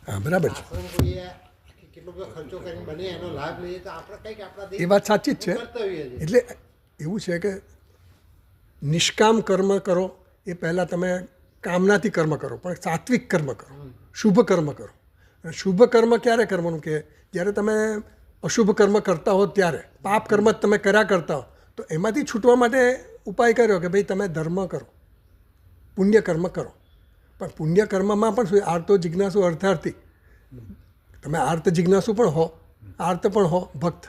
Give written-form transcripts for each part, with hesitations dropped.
હા બરાબર છે એ વાત સાચી જ છે. એટલે એવું છે કે નિષ્કામ કર્મ કરો એ પહેલાં તમે કામનાથી કર્મ કરો, પણ સાત્વિક કર્મ કરો, શુભ કર્મ કરો. શુભ કર્મ ક્યારે કરવાનું કે જ્યારે તમે અશુભ કર્મ કરતા હો ત્યારે, પાપ કર્મ જ તમે કર્યા કરતા હો તો એમાંથી છૂટવા માટે ઉપાય કર્યો કે ભાઈ તમે ધર્મ કરો, પુણ્ય કર્મ કરો. પણ પુણ્ય કર્મમાં પણ શું, આર્તો જિજ્ઞાસુ અર્થાર્થી. તમે આર્ત જિજ્ઞાસુ પણ હો, આર્ત પણ હો, ભક્ત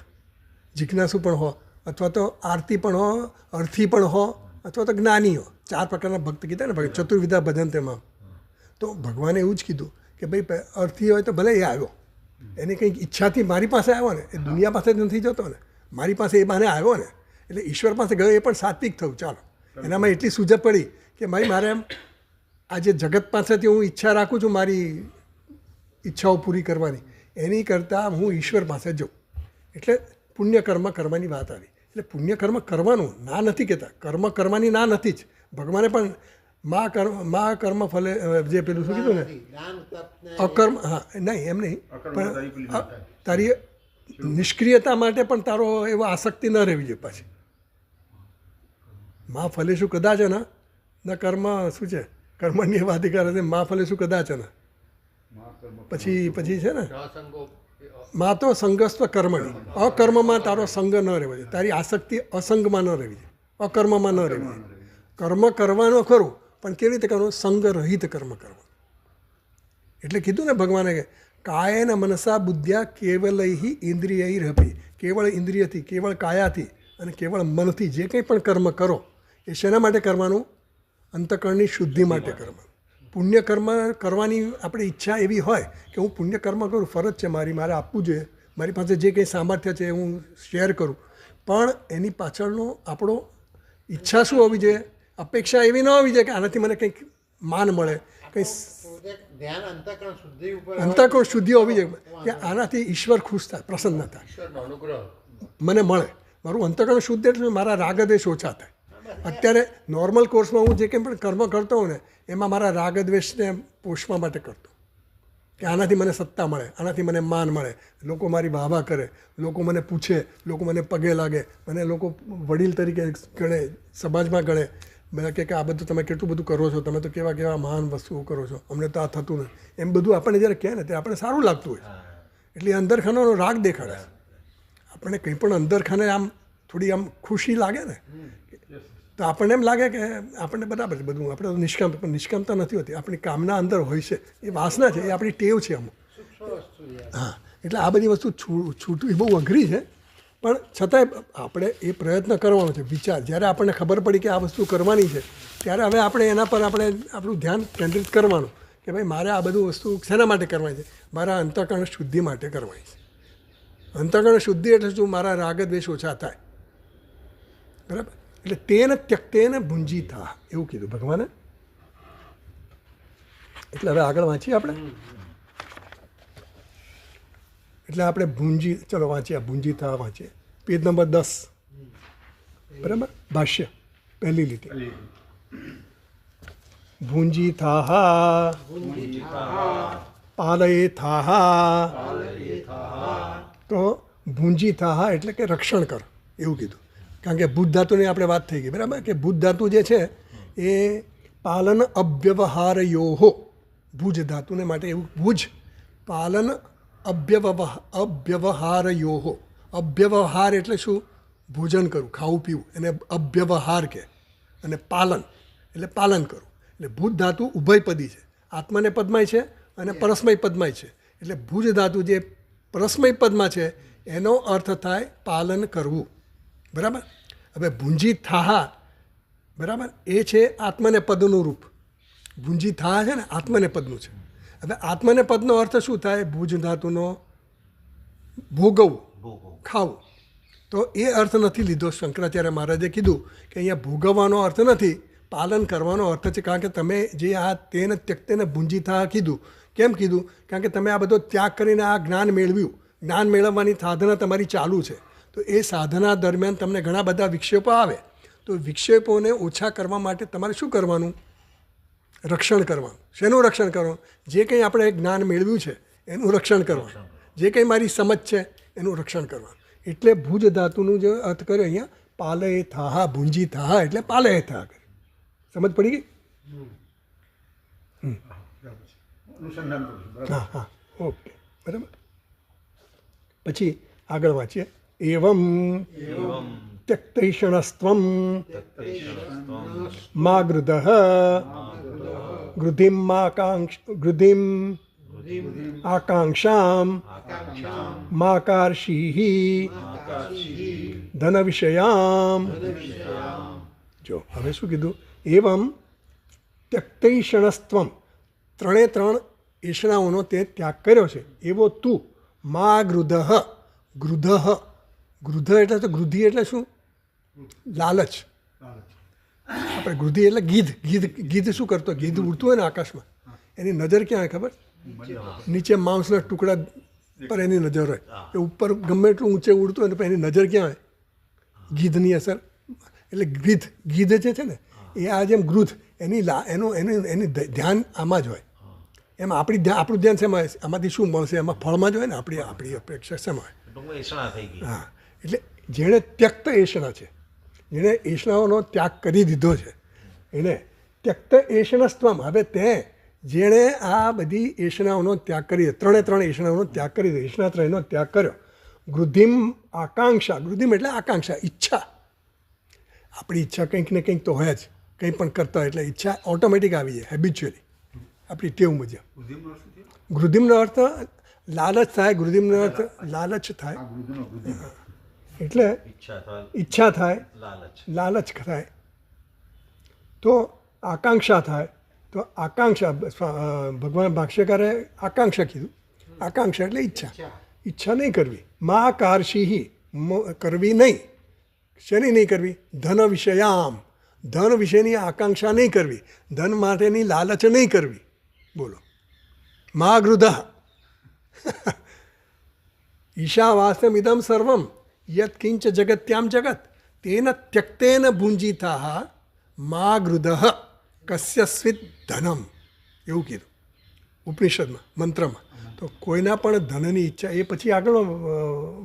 જિજ્ઞાસુ પણ હો, અથવા તો આરતી પણ હો, અર્થી પણ હો, અથવા તો જ્ઞાની હો. 4 પ્રકારના ભક્ત કીધા ને ભગત, ચતુર્વિધા ભજન તેમાં. તો ભગવાને એવું જ કીધું કે ભાઈ અર્થી હોય તો ભલે એ આવ્યો, એને કંઈક ઈચ્છાથી મારી પાસે આવ્યો ને, એ દુનિયા પાસે જ નથી જતો ને, મારી પાસે એ બહાને આવ્યો ને, એટલે ઈશ્વર પાસે ગયો એ પણ સાત્વિક થયું. ચાલો, એનામાં એટલી સૂઝ પડી કે ભાઈ મારે એમ આ જે જગત પાસેથી હું ઈચ્છા રાખું છું મારી ઈચ્છાઓ પૂરી કરવાની, એની કરતાં હું ઈશ્વર પાસે જાઉં. એટલે પુણ્ય કર્મ કરવાની વાત આવી. એટલે પુણ્ય કર્મ કરવાનું ના નથી કહેતા, કર્મ કરવાની ના નથી જ. ભગવાને પણ મા કર્મ ફલે, જે પેલું શું કીધું ને, અકર્મ, હા નહીં એમ નહીં, પણ તારી નિષ્ક્રિયતા માટે પણ તારો એવો આસક્તિ ન રહેવી જોઈએ. પાછી મા ફલે શું કદાચ ને ન કર્મ શું છે, કર્મની વાધિકાર છે, મા ફલે શું કદાચ ને, પછી છે ને મા તો સંગસ્વ કર્મણી, અકર્મમાં તારો સંગ ન રહેવો જોઈએ, તારી આસક્તિ અસંગમાં ન રહેવી જોઈએ, અકર્મમાં ન રહેવી જોઈએ. કર્મ કરવાનો ખરું, પણ કેવી રીતે કરવાનું, સંગ રહિત કર્મ કરવાનું. એટલે કીધું ને ભગવાને કે કાયેન મનસા બુદ્ધ્યા કેવલૈ ઇન્દ્રિયૈરપી, કેવળ ઇન્દ્રિયથી, કેવળ કાયાથી અને કેવળ મનથી જે કંઈ પણ કર્મ કરો એ શેના માટે કરવાનું, અંતઃકરણની શુદ્ધિ માટે કરવાનું. પુણ્ય કર્મ કરવાની આપણી ઈચ્છા એવી હોય કે હું પુણ્ય કર્મ કરું, ફરજ છે મારી, મારે આપવું જોઈએ, મારી પાસે જે કંઈ સામર્થ્ય છે હું શેર કરું, પણ એની પાછળનો આપણો ઈચ્છા શું હોવી જોઈએ, અપેક્ષા એવી ન હોવી જોઈએ કે આનાથી મને કંઈક માન મળે, કંઈ અંતઃકરણ શુદ્ધિ હોવી જોઈએ કે આનાથી ઈશ્વર ખુશ થાય, પ્રસન્ન થાય, મને મળે. મારું અંતઃકરણ શુદ્ધ એટલે મારા રાગદ્વેષ ઓછા થાય. અત્યારે નોર્મલ કોર્સમાં હું જે કંઈ પણ કર્મ કરતો હોઉં ને એમાં મારા રાગદ્વેષને પોષવા માટે કરતો, કે આનાથી મને સત્તા મળે, આનાથી મને માન મળે, લોકો મારી વાહવા કરે, લોકો મને પૂછે, લોકો મને પગે લાગે, મને લોકો વડીલ તરીકે ગણે, સમાજમાં ગણે, મને કે આ બધું તમે કેટલું બધું કરો છો, તમે તો કેવા કેવા મહાન વસ્તુઓ કરો છો, અમને તો આ થતું નથી. એમ બધું આપણને જ્યારે કહે ને ત્યારે આપણને સારું લાગતું હોય, એટલે અંદરખાનાનો રાગ દેખાડે. આપણને કંઈ પણ અંદરખાને આમ થોડી આમ ખુશી લાગે ને તો આપણને એમ લાગે કે આપણને બરાબર છે બધું, આપણે તો નિષ્કામ, પણ નિષ્કામતા નથી હોતી, આપણી કામના અંદર હોય છે, એ વાસના છે, એ આપણી ટેવ છે અમુક. હા, એટલે આ બધી વસ્તુ છૂટવી બહુ અઘરી છે, પણ છતાંય આપણે એ પ્રયત્ન કરવાનો છે. વિચાર જ્યારે આપણને ખબર પડી કે આ વસ્તુ કરવાની છે ત્યારે હવે આપણે એના પર આપણું ધ્યાન કેન્દ્રિત કરવાનું કે ભાઈ મારે આ બધું વસ્તુ શેના માટે કરવાની છે, મારા અંતઃકરણ શુદ્ધિ માટે કરવાની છે. અંતઃકરણ શુદ્ધિ એટલે શું, મારા રાગદ્વેષ ઓછા થાય, બરાબર. એટલે તેન ત્યક્તેન ભુંજીતા એવું કીધું ભગવાને. એટલે હવે આગળ વાંચીએ આપણે. એટલે આપણે ભુંજી, ચલો વાંચીએ, ભુંજીતા વાંચીએ, પેજ નંબર 10, બરાબર, ભાષ્ય પહેલી લીટી. ભુંજીતાઃ પાલયેથાઃ. તો ભુંજીતાઃ એટલે કે રક્ષણ કર એવું કીધું, કારણ કે ભૂત ધાતુની આપણે વાત થઈ ગઈ, બરાબર, કે ભૂત ધાતુ જે છે એ પાલન અવ્યવહારયોહો, ભુજ ધાતુને માટે એવું, ભુજ પાલન અવ્યવહારયોહો. અવ્યવહાર એટલે શું, ભોજન કરવું, ખાવું પીવું, એને અવ્યવહાર કહે. અને પાલન એટલે પાલન કરવું. એટલે ભૂત ધાતુ ઉભયપદી છે, આત્મને પદમાંય છે અને પરસ્મય પદમાંય છે. એટલે ભુજ ધાતુ જે પરસ્મય પદમાં છે એનો અર્થ થાય પાલન કરવું, બરાબર. હવે ભુંજી થાહા, બરાબર, એ છે આત્મને પદનું રૂપ. ભુંજી થાહા છે ને આત્મને પદનું છે. હવે આત્મને પદનો અર્થ શું થાય, ભુજ ધાતુનો ભોગવવું, ખાવું. તો એ અર્થ નથી લીધો શંકરાચાર્ય મહારાજે કીધું કે અહીંયા ભોગવવાનો અર્થ નથી, પાલન કરવાનો અર્થ છે. કારણ કે તમે જે આ તેને ત્યક્તેને ભુંજી થાહા કીધું, કેમ કીધું, કારણ કે તમે આ બધો ત્યાગ કરીને આ જ્ઞાન મેળવ્યું, જ્ઞાન મેળવવાની સાધના તમારી ચાલુ છે. તો એ સાધના દરમિયાન તમને ઘણા બધા વિક્ષેપો આવે, તો વિક્ષેપોને ઓછા કરવા માટે તમારે શું કરવાનું, રક્ષણ કરવાનું. શેનું રક્ષણ કરવાનું? જે કંઈ આપણે જ્ઞાન મેળવ્યું છે એનું રક્ષણ કરવાનું. જે કંઈ મારી સમજ છે એનું રક્ષણ કરવાનું. એટલે ભુજ ધાતુનું જે અર્થ કર્યો અહીંયા, પાલય થાહા, ભુંજી થાહા એટલે પાલય થાહા કર્યું. સમજ પડી ગઈ? હા હા, ઓકે, બરાબર. પછી આગળ વાંચીએ. એવમ ત્યક્તૈષણસ્ત્વમ મા ગૃધઃ ગૃધિમ આકાંક્ષામ મા કાર્ષીઃ ધન વિષયામ. જો હવે શું કીધું? એવમ ત્યક્તૈષણસ્ત્વમ, ત્રણે ત્રણ એષણાઓનો તે ત્યાગ કર્યો છે એવો તું મા ગૃધઃ. ગૃધઃ, ગૃધ એટલે તો ગૃધિ એટલે શું? લાલચ. આપણે ગૃધિ એટલે ગીધ. ગીધ શું કરતો? ગીધ ઉડતું હોય ને આકાશમાં, એની નજર ક્યાં હોય ખબર? નીચે માંસના ટુકડા પર એની નજર હોય. એ ઉપર ગમે એટલું ઊંચે ઉડતું હોય ને પણ એની નજર ક્યાં હોય? ગીધની અસર. એટલે ગીધ જે છે ને એ આ જેમ ગૃધ, એની ધ્યાન આમાં જ હોય. એમ આપણું ધ્યાન શેમાં હોય? આમાંથી શું મળશે? એમાં ફળમાં જ હોય ને. આપણી અપેક્ષા શેમાં હોય? હા, એટલે જેણે ત્યક્ત એષણા છે, જેણે એષણાઓનો ત્યાગ કરી દીધો છે, એને ત્યક્ત એષણસ્ત્વમ. હવે તે જેણે આ બધી એષણાઓનો ત્યાગ કરી, ત્રણ એષણાઓનો ત્યાગ કરી દીધો, એષણા ત્રણનો ત્યાગ કર્યો. ગૃધિમ આકાંક્ષા, ગૃધિમ એટલે આકાંક્ષા, ઈચ્છા. આપણી ઈચ્છા કંઈક ને કંઈક તો હોય જ. કંઈ પણ કરતા હોય એટલે ઈચ્છા ઓટોમેટિક આવી જાય, હેબિચ્યુઅલી, આપણી ટેવ મુજબ. ગૃધિમનો અર્થ લાલચ થાય. ગૃધિમનો અર્થ લાલચ થાય. એટલે ઈચ્છા થાય, લાલચ થાય. તો આકાંક્ષા થાય. તો આકાંક્ષા, ભગવાન ભાષ્યકારે આકાંક્ષા કીધું. આકાંક્ષા એટલે ઈચ્છા. ઈચ્છા નહીં કરવી. મા કાર્ષીઃ, કરવી નહીં. શેની નહીં કરવી? ધન વિષયામ, ધન વિષયની આકાંક્ષા નહીં કરવી. ધન માટેની લાલચ નહીં કરવી. બોલો. મા ગૃધઃ ઈશાવાસ્યમિદમ સર્વમ યત્ કિંચ જગત્યામ જગત તેન ત્યક્તેન ભુંજીતા મા ગૃધઃ કસ્યસ્વિત ધનમ. એવું કીધું ઉપનિષદમાં, મંત્રમાં. તો કોઈના પણ ધનની ઈચ્છા, એ પછી આગળનો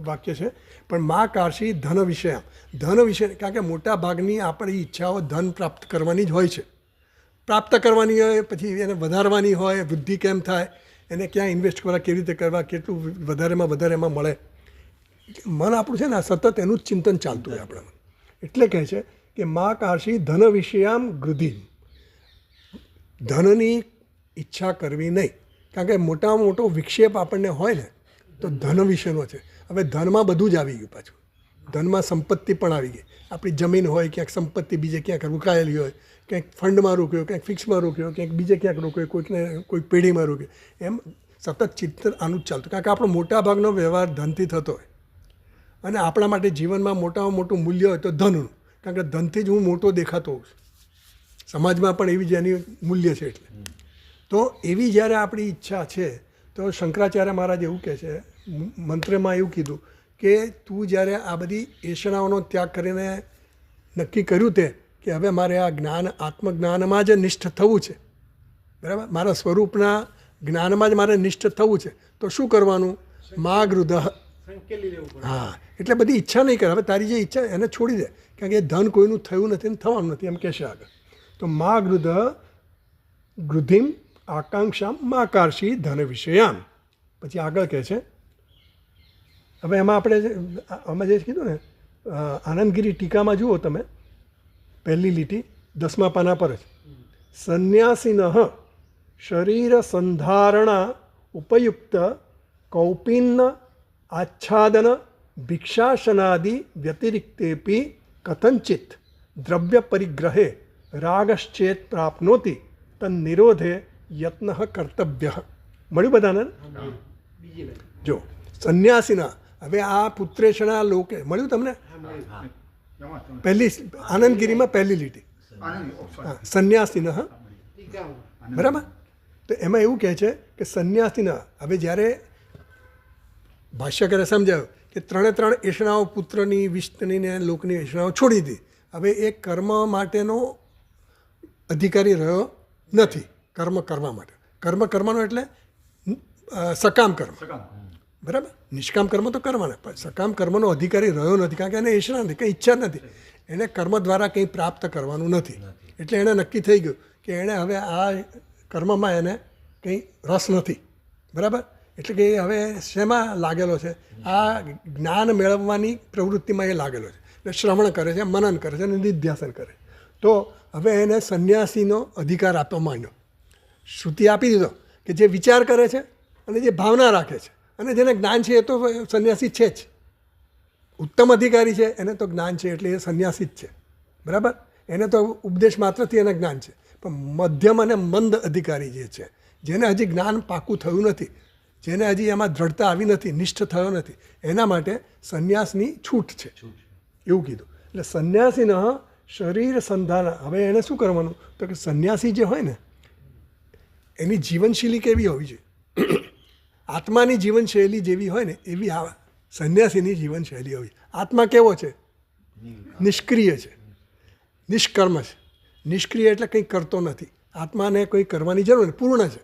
વાક્ય છે, પણ મા કાર્ષી ધન વિષયામ. ધન વિષય, કારણ કે મોટા ભાગની આપણી ઈચ્છાઓ ધન પ્રાપ્ત કરવાની જ હોય છે. પ્રાપ્ત કરવાની હોય, પછી એને વધારવાની હોય, વૃદ્ધિ કેમ થાય, એને ક્યાં ઇન્વેસ્ટ કરવા, કેવી રીતે કરવા, કેટલું વધારેમાં વધારે એમાં મળે. મન આપણું છે ને સતત એનું જ ચિંતન ચાલતું હોય આપણામાં. એટલે કહે છે કે મા કાર્ષી ધન વિષયામ ગૃધિમ. ધનની ઈચ્છા કરવી નહીં. કારણ કે મોટામાં મોટો વિક્ષેપ આપણને હોય ને તો ધન વિશેનો છે. હવે ધનમાં બધું જ આવી ગયું પાછું. ધનમાં સંપત્તિ પણ આવી ગઈ. આપણી જમીન હોય, ક્યાંક સંપત્તિ બીજે ક્યાંક રોકાયેલી હોય, ક્યાંક ફંડમાં રોક્યો, ક્યાંક ફિક્સમાં રોક્યો, ક્યાંક બીજે ક્યાંક રોક્યો, કોઈ પેઢીમાં રોક્યો. એમ સતત ચિંતન આનું જ ચાલતું. કારણ કે આપણો મોટા ભાગનો વ્યવહાર ધનથી થતો હોય. અને આપણા માટે જીવનમાં મોટામાં મોટું મૂલ્ય હોય તો ધનનું. કારણ કે ધનથી જ હું મોટો દેખાતો હોઉં છું. સમાજમાં પણ એવી જ એની મૂલ્ય છે. એટલે તો એવી જ્યારે આપણી ઈચ્છા છે, તો શંકરાચાર્ય મહારાજ એવું કહે છે, મંત્રમાં એવું કીધું કે તું જ્યારે આ બધી એષણાઓનો ત્યાગ કરીને નક્કી કર્યું તે કે હવે મારે આ જ્ઞાન, આત્મજ્ઞાનમાં જ નિષ્ઠ થવું છે, બરાબર, મારા સ્વરૂપના જ્ઞાનમાં જ મારે નિષ્ઠ થવું છે, તો શું કરવાનું? મા ગૃધઃ. હા, એટલે બધી ઈચ્છા નહીં કરે. હવે તારી જે ઈચ્છા એને છોડી દે. કારણ કે એ ધન કોઈનું થયું નથી ને થવાનું નથી, એમ કહેશે આગળ. તો મા ગૃધઃ ગૃધિમ આકાંક્ષામ મા કાર્ષી ધન વિષયામ. પછી આગળ કહે છે, હવે એમાં આપણે અમે જે કીધું ને, આનંદગીરી ટીકામાં જુઓ તમે, પહેલી લીટી 10મા પાના પર જ, સંન્યાસીનઃ શરીર સંધારણા ઉપયુક્ત કૌપિન્ન આચ્છાદન ભિક્ષાસનાદિ વ્યતિરિક્તેપી કથંચિત દ્રવ્ય પરિગ્રહે રાગશ્ચેત પ્રાપ્નોતિ તન્નિરોધે યત્ન કર્તવ્ય. મળ્યું બધાને? જો સંન્યાસીના, હવે આ પુત્રેષણા લોકે મળ્યું તમને? પહેલી આનંદગીરીમાં પહેલી લીટી, સંન્યાસીન. બરાબર. તો એમાં એવું કહે છે કે સંન્યાસીના, હવે જ્યારે ભાષ્યકારે સમજાવ્યું કે ત્રણ એષણાઓ, પુત્રની, વિષ્ણની ને લોકની એષણાઓ છોડી દીધી. હવે એ કર્મ માટેનો અધિકારી રહ્યો નથી કર્મ કરવા માટે. કર્મ કરવાનો એટલે સકામ કર્મ, બરાબર. નિષ્કામ કર્મ તો કરવાના, પણ સકામ કર્મનો અધિકારી રહ્યો નથી, કારણ કે એને ઈચ્છા નથી, કંઈ ઈચ્છા જ નથી, એને કર્મ દ્વારા કંઈ પ્રાપ્ત કરવાનું નથી. એટલે એણે નક્કી થઈ ગયું કે એણે હવે આ કર્મમાં એને કંઈ રસ નથી, બરાબર. એટલે કે એ હવે શેમાં લાગેલો છે? આ જ્ઞાન મેળવવાની પ્રવૃત્તિમાં એ લાગેલો છે. એટલે શ્રવણ કરે છે, મનન કરે છે અને નિધ્યાસન કરે. તો હવે એને સંન્યાસીનો અધિકાર આપવા માંડ્યો. શ્રુતિ આપી દીધો કે જે વિચાર કરે છે અને જે ભાવના રાખે છે અને જેને જ્ઞાન છે એ તો સંન્યાસી છે જ. ઉત્તમ અધિકારી છે, એને તો જ્ઞાન છે એટલે એ સંન્યાસી જ છે, બરાબર. એને તો ઉપદેશ માત્રથી એને જ્ઞાન છે. પણ મધ્યમ અને મંદ અધિકારી જે છે, જેને હજી જ્ઞાન પાકું થયું નથી, જેને હજી એમાં દ્રઢતા આવી નથી, નિષ્ઠ થયો નથી, એના માટે સંન્યાસની છૂટ છે, એવું કીધું. એટલે સંન્યાસીનો શરીર સંધાન. હવે એણે શું કરવાનું? તો કે સંન્યાસી જે હોય ને એની જીવનશૈલી કેવી હોવી જોઈએ? આત્માની જીવનશૈલી જેવી હોય ને એવી આ સંન્યાસીની જીવનશૈલી હોવી. આત્મા કેવો છે? નિષ્ક્રિય છે, નિષ્કર્મ છે. નિષ્ક્રિય એટલે કંઈ કરતો નથી. આત્માને કોઈ કરવાની જરૂર નથી, પૂર્ણ છે,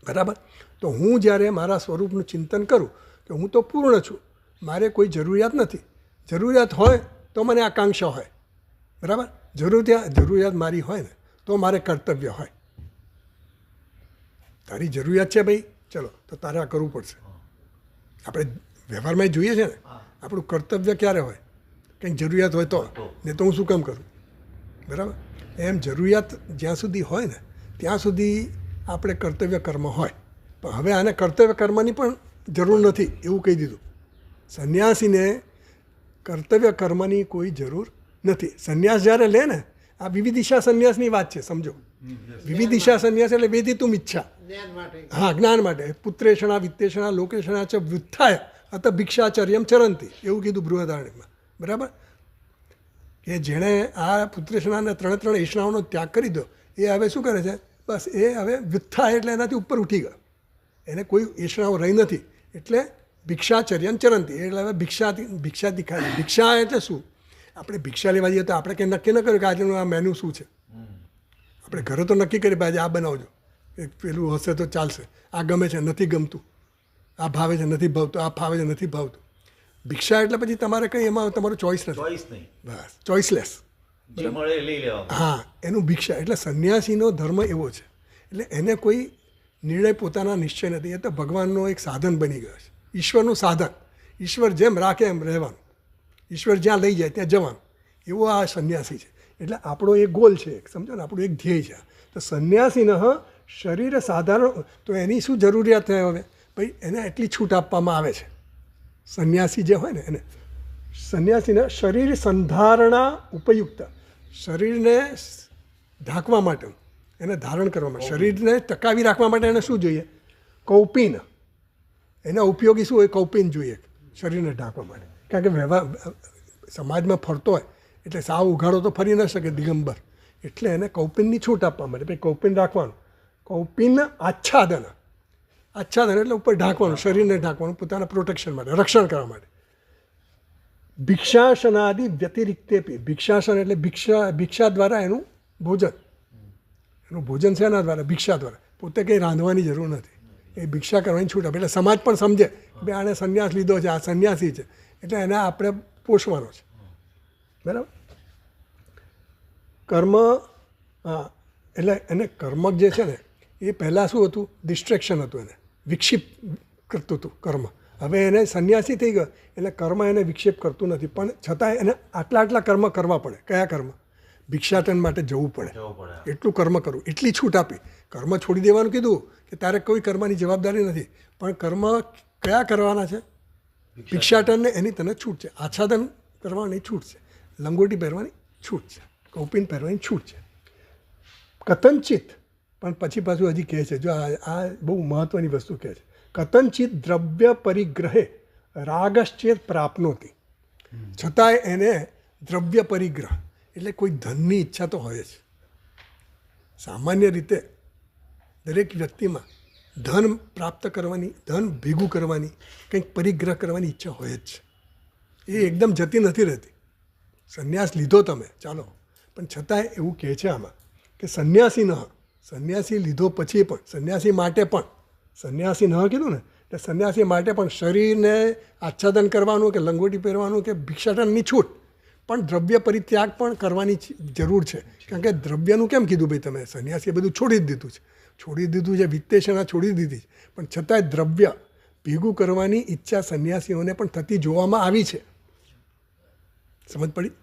બરાબર. તો હું જ્યારે મારા સ્વરૂપનું ચિંતન કરું કે હું તો પૂર્ણ છું, મારે કોઈ જરૂરિયાત નથી. જરૂરિયાત હોય તો મને આકાંક્ષા હોય, બરાબર. જરૂરિયાત મારી હોય ને તો મારે કર્તવ્ય હોય. તારી જરૂરિયાત છે ભાઈ, ચલો તો તારે આ કરવું પડશે. આપણે વ્યવહારમાં જોઈએ છે ને, આપણું કર્તવ્ય ક્યારે હોય? કંઈક જરૂરિયાત હોય તો, ને તો હું શું કામ કરું, બરાબર. એમ જરૂરિયાત જ્યાં સુધી હોય ને ત્યાં સુધી આપણે કર્તવ્ય કર્મ હોય. પણ હવે આને કર્તવ્ય કર્મની પણ જરૂર નથી એવું કહી દીધું. સંન્યાસીને કર્તવ્ય કર્મની કોઈ જરૂર નથી. સંન્યાસ જ્યારે લે ને, આ વિવિધિશા સંન્યાસની વાત છે, સમજો. વિવિધિશા સંન્યાસ એટલે વેદિતુમ ઈચ્છા, હા, જ્ઞાન માટે. પુત્રેષણા વિત્તેષણા લોકેષણા ચ વ્યુત્થાય અત ભિક્ષાચર્યમ ચરંતી, એવું કીધું બૃહદારણ્યકમાં, બરાબર. કે જેણે આ પુત્રેષણાને ત્રણ એષણાઓનો ત્યાગ કરી દો, એ હવે શું કરે છે? બસ એ હવે વ્યુત્થાય એટલે એનાથી ઉપર ઉઠી ગયો, એને કોઈ એષણાઓ રહી નથી, એટલે ભિક્ષાચર્યમ ચરંતી, એટલે હવે ભિક્ષા દેખાય. ભિક્ષા એટલે શું? આપણે ભિક્ષા લેવા જઈએ તો આપણે કંઈ નક્કી ન કર્યું કે આજનું આ મેન્યુ શું છે. આપણે ઘરે તો નક્કી કરીએ આજે આ બનાવજો, પેલું હશે તો ચાલશે, આ ગમે છે નથી ગમતું, આ ભાવે છે નથી ભાવતું, આ ફાવે છે નથી ભાવતું. ભિક્ષા એટલે પછી તમારે કંઈ એમાં તમારું ચોઈસ નથી, બસ ચોઈસલેસ. હા, એનું ભિક્ષા. એટલે સંન્યાસીનો ધર્મ એવો છે. એટલે એને કોઈ નિર્ણય પોતાના નિશ્ચય નથી, એ તો ભગવાનનો એક સાધન બની ગયો છે, ઈશ્વરનું સાધન. ઈશ્વર જેમ રાખે એમ રહેવાનું, ઈશ્વર જ્યાં લઈ જાય ત્યાં જવાનું, એવો આ સંન્યાસી છે. એટલે આપણો એક ગોલ છે, સમજો ને, આપણું એક ધ્યેય છે. તો સંન્યાસીને શરીર સાધારણ. તો એની શું જરૂરિયાત થાય? હવે ભાઈ એને એટલી છૂટ આપવામાં આવે છે. સંન્યાસી જે હોય ને એને, સંન્યાસીને શરીર સંધારણા ઉપયુક્ત, શરીરને ઢાંકવા માટે, એને ધારણ કરવા માટે, શરીરને ટકાવી રાખવા માટે એને શું જોઈએ? કૌપિન. એના ઉપયોગી શું હોય? કૌપિન જોઈએ શરીરને ઢાંકવા માટે. કારણ કે વ્યવહાર સમાજમાં ફરતો હોય એટલે સાવ ઉઘાડો તો ફરી ન શકે દિગંબર, એટલે એને કૌપિનની છૂટ આપવા માટે ભાઈ કૌપિન રાખવાનું. કૌપિન આચ્છાદન. આચ્છાદન એટલે ઉપર ઢાંકવાનું, શરીરને ઢાંકવાનું, પોતાના પ્રોટેક્શન માટે, રક્ષણ કરવા માટે. ભિક્ષાસનાદિ વ્યતિરિક્તેપી. ભિક્ષાસન એટલે ભિક્ષા દ્વારા એનું ભોજન. એનું ભોજન છે એના દ્વારા, ભિક્ષા દ્વારા. પોતે કંઈ રાંધવાની જરૂર નથી, એ ભિક્ષા કરવાની છૂટ આપે. એટલે સમાજ પણ સમજે કે આણે સંન્યાસ લીધો છે, આ સંન્યાસી છે, એટલે એને આપણે પોષવાનો છે, બરાબર. કર્મ, હા, એટલે એને કર્મ જે છે ને એ પહેલાં શું હતું? ડિસ્ટ્રેક્શન હતું, એને વિક્ષેપ કરતું હતું કર્મ. હવે એને સંન્યાસી થઈ ગયો એટલે કર્મ એને વિક્ષેપ કરતું નથી, પણ છતાં એને આટલા કર્મ કરવા પડે. કયા કર્મ? ભિક્ષાટન માટે જવું પડે, એટલું કર્મ કરવું, એટલી છૂટ આપી. કર્મ છોડી દેવાનું કીધું કે તારે કોઈ કર્મની જવાબદારી નથી, પણ કર્મ કયા કરવાના છે? ભિક્ષાટનને એની તને છૂટ છે, આચ્છાદન કરવાની છૂટ છે, લંગોટી પહેરવાની છૂટ છે, કૌપિન પહેરવાની છૂટ છે. કથનચિત, પણ પછી પાછું હજી કહે છે, જો આ બહુ મહત્ત્વની વસ્તુ કહે છે, કથનચિત દ્રવ્ય પરિગ્રહે રાગશ્ચેત પ્રાપ્નોતિ. છતાંય એને દ્રવ્ય પરિગ્રહ એટલે કોઈ ધનની ઈચ્છા તો હોય જ. સામાન્ય રીતે દરેક વ્યક્તિમાં ધન પ્રાપ્ત કરવાની, ધન ભેગું કરવાની, કંઈક પરિગ્રહ કરવાની ઈચ્છા હોય જ છે. એ એકદમ જતી નથી રહેતી. સંન્યાસ લીધો તમે, ચાલો, પણ છતાંય એવું કહે છે આમાં કે સંન્યાસી લીધો પછી પણ સંન્યાસી માટે પણ સંન્યાસી ન કીધું ને એટલે સંન્યાસી માટે પણ શરીરને આચ્છાદન કરવાનું કે લંગોટી પહેરવાનું કે ભિક્ષાટનની છૂટ પણ દ્રવ્ય પરિત્યાગ પણ કરવાની જરૂર છે. કારણ કે દ્રવ્યનું કેમ કીધું ભાઈ તમે સંન્યાસીએ બધું છોડી જ દીધું છે વિત્તેષણા છોડી દીધી છે, પણ છતાંય દ્રવ્ય ભેગું કરવાની ઈચ્છા સંન્યાસીઓને પણ થતી જોવામાં આવી છે. સમજ પડી?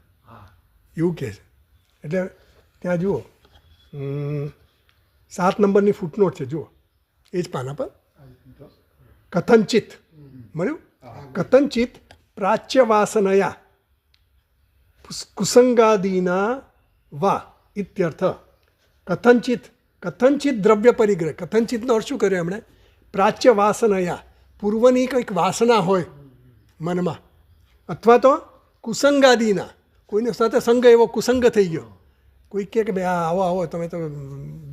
એવું કહે છે. એટલે ત્યાં જુઓ 7 નંબરની ફૂટનોટ છે, જુઓ એ જ પાના પર. કથંચિત મળ્યું, કથંચિત પ્રાચ્ય વાસનયા કુસંગાદીના વા ઇત્યર્થ. કથંચિત દ્રવ્ય પરિગ્રહ. કથંચિતનો અર્થ શું કર્યો એમણે? પ્રાચ્ય વાસનયા, પૂર્વની કંઈક વાસના હોય મનમાં, અથવા તો કુસંગાદીના, કોઈને સાથે સંગ એવો કુસંગ થઈ ગયો. કોઈ કહે કે ભાઈ આવો આવો તમે તો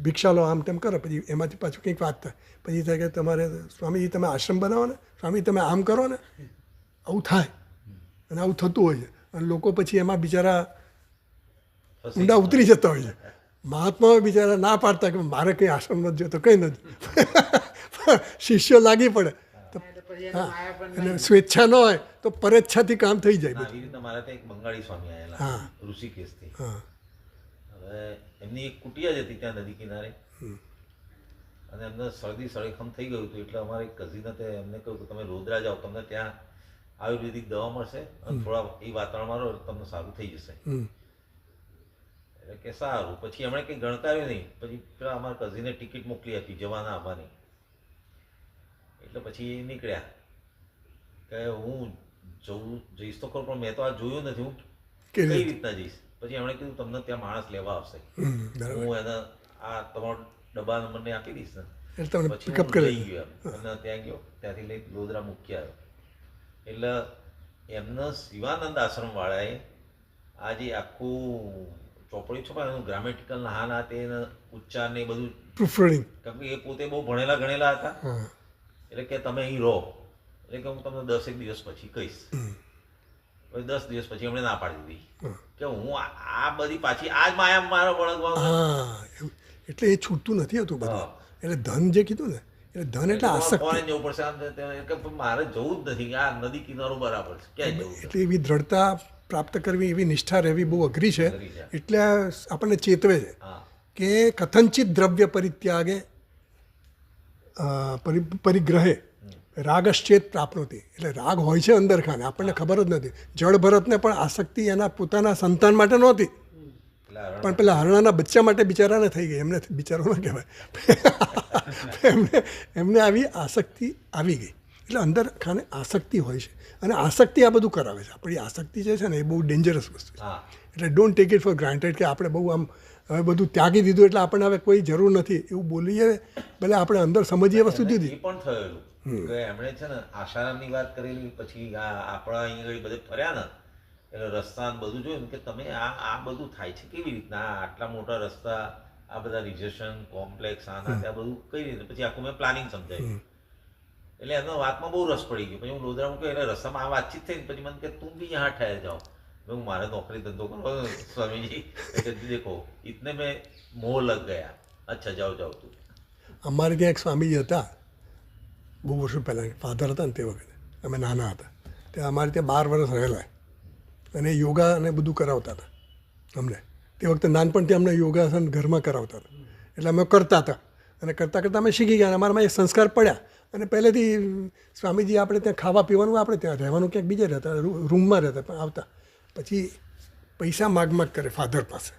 ભિક્ષા લો આમ તેમ કરો, પછી એમાંથી પાછું કંઈક વાત થાય, પછી થાય કે તમારે સ્વામીજી તમે આશ્રમ બનાવો ને, સ્વામી તમે આમ કરો ને, આવું થાય. અને આવું થતું હોય છે. અને લોકો પછી એમાં બિચારા ઊંડા ઉતરી જતા હોય છે. મહાત્માઓ બિચારા ના પાડતા કે મારે કંઈ આશ્રમ નથી જોતો, કંઈ નથી. શિષ્યો લાગી પડે તો હા, એટલે સ્વેચ્છા ન હોય તો પરેચ્છાથી કામ થઈ જાય. મારા ત્યાં એક બંગાળી સ્વામી આવેલા ઋષિકેશથી. હવે એમની એક કુટિયા જ હતી ત્યાં નદી કિનારે, અને એમને શરદી સળીખમ થઈ ગયું હતું. એટલે અમારે એક કઝિન હતા, એમને કહ્યું કે તમે રોદરા જાઓ, તમને ત્યાં આયુર્વેદિક દવા મળશે અને થોડા એ વાતાવરણમાં રહો તમને સારું થઈ જશે. એટલે કે સારું. પછી એમણે કંઈ ગણકાર્યું નહીં. પછી પેલા અમારા કઝિને ટિકિટ મોકલી આપી જવાના આવવાની. એટલે પછી એ નીકળ્યા કે હું જઈશ તો ખરો, પણ મેં તો આ જોયું નથી, હું કઈ રીતના જઈશ. પછી એમણે કીધું તમને ત્યાં માણસ લેવા આવશે, હું એને આ તમારો ડબ્બા નંબરને આપી દઈશ ને. પછી હું લઈ ગયો અને ત્યાં ગયો, ત્યાંથી લઈ લોદરા મૂકી આવ્યો. એટલે એમના શિવાનંદ આશ્રમ વાળાએ આ જે આખું ચોપડી છો એનું ગ્રામેટિકલ હા ના તે ઉચ્ચાર ને બધું પ્રૂફરીડિંગ, કારણ કે એ પોતે બહુ ભણેલા ગણેલા હતા. એટલે કે તમે અહીં રહો, એટલે કે હું તમને 10 દિવસ પછી કહીશ. પછી 10 દિવસ પછી એમણે ના પાડી દીધી કે હું આ બધી પાછી આ જ માયા મારો વળગવાનું. એટલે એ છૂટતું નથી હતું બધું. એટલે ધન જે કીધું ને, એટલે ધન એટલે આસક્તિ. જવું પડશે આમ, મારે જવું જ નથી, આ નદી કિનારો બરાબર છે, ક્યાંય જવું. એટલે એવી દ્રઢતા પ્રાપ્ત કરવી, એવી નિષ્ઠા રહેવી બહુ અઘરી છે. એટલે આપણને ચેતવે છે કે કથંચિત દ્રવ્ય પરિત્યાગે પરિગ્રહે રાગશ્ચેત પ્રાપ્નોતિ. એટલે રાગ હોય છે અંદર ખાને, આપણને ખબર જ નથી. જળ ભરતને પણ આસક્તિ એના પોતાના સંતાન માટે નહોતી, પણ પેલા હરણાના બચ્ચા માટે બિચારાને થઈ ગઈ. એમને બિચારો ન કહેવાય, એમને આવી આસક્તિ આવી ગઈ. એટલે અંદર ખાને આસક્તિ હોય છે, અને આસક્તિ આ બધું કરાવે છે. આપણી આસક્તિ જે છે ને એ બહુ ડેન્જરસ વસ્તુ છે. એટલે don't take it four granted કે આપણે બહુ આમ હવે બધું ત્યાગી દીધું એટલે આપણને હવે કોઈ જરૂર નથી એવું બોલીએ. ભલે આપણે અંદર સમજીએ વસ્તુ દીધી. એ પણ થયેલું કે એમણે છે ને આશારામની વાત કરેલી, પછી આપણા અહીંયા બધે ફર્યા ને એટલે રસ્તા બધું જોયું કે તમે આ બધું થાય છે કેવી રીતના, આટલા મોટા રસ્તા, આ બધા રિઝર્વેશન કોમ્પ્લેક્સ, આના ત્યાં બધું કઈ રીતે. પછી આખું મેં પ્લાનિંગ સમજાવ્યું. એટલે એમના વાતમાં બહુ રસ પડી ગયો. પછી હું લોધરા મૂક્યો, એટલે રસ્તામાં આ વાતચીત થઈ ને પછી મને કે તું બી यहाँ ठहर जाओ. હું મારે નોકરી ધંધો કરવાનો સ્વામીજી, દેખો ઇતને મેં મોહ લગ ગયા. અચ્છા જાઓ જાઓ તું. અમારે ત્યાં એક સ્વામીજી હતા બહુ વર્ષો પહેલાં, ફાધર હતા ને તે વખતે, અમે નાના હતા ત્યાં અમારે ત્યાં 12 વર્ષ રહેલા, અને યોગા અને બધું કરાવતા હતા અમને. તે વખતે નાનપણથી અમને યોગાસન ઘરમાં કરાવતા હતા, એટલે અમે કરતા હતા. અને કરતાં કરતાં અમે શીખી ગયા, અને અમારામાં એ સંસ્કાર પડ્યા. અને પહેલેથી સ્વામીજી આપણે ત્યાં ખાવા પીવાનું, આપણે ત્યાં રહેવાનું ક્યાંક બીજે રહેતા, રૂમમાં રહેતા, પણ આવતા પછી પૈસા માગ કરે ફાધર પાસે,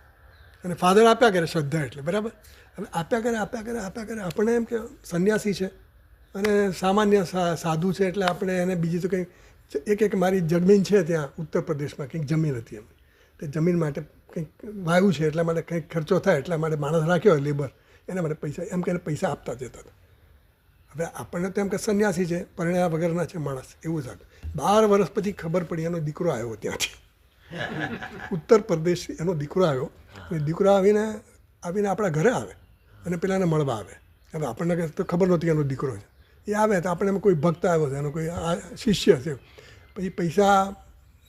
અને ફાધર આપ્યા કરે શ્રદ્ધા એટલે બરાબર. હવે આપ્યા કરે આપણે એમ કે સંન્યાસી છે અને સામાન્ય સાધુ છે, એટલે આપણે એને બીજી તો કંઈક એક મારી જમીન છે ત્યાં ઉત્તર પ્રદેશમાં, કંઈક જમીન હતી એમ, તે જમીન માટે કંઈક વાયુ છે એટલા માટે કંઈક ખર્ચો થાય એટલા માટે માણસ રાખ્યો હોય લેબર, એના માટે પૈસા એમ કે પૈસા આપતા જતા હતા. હવે આપણને તો એમ કે સંન્યાસી છે, પરણ્યા વગરના છે માણસ, એવું જ હતું. 12 વર્ષ પછી ખબર પડી એનો દીકરો આવ્યો ત્યાંથી ઉત્તર પ્રદેશ, એનો દીકરો આવ્યો. અને દીકરો આવીને આપણા ઘરે આવે અને પેલાને મળવા આવે. હવે આપણને તો ખબર નહોતી એનો દીકરો છે. એ આવે તો આપણે એમ કોઈ ભક્ત આવ્યો છે, એનો કોઈ શિષ્ય છે. પછી પૈસા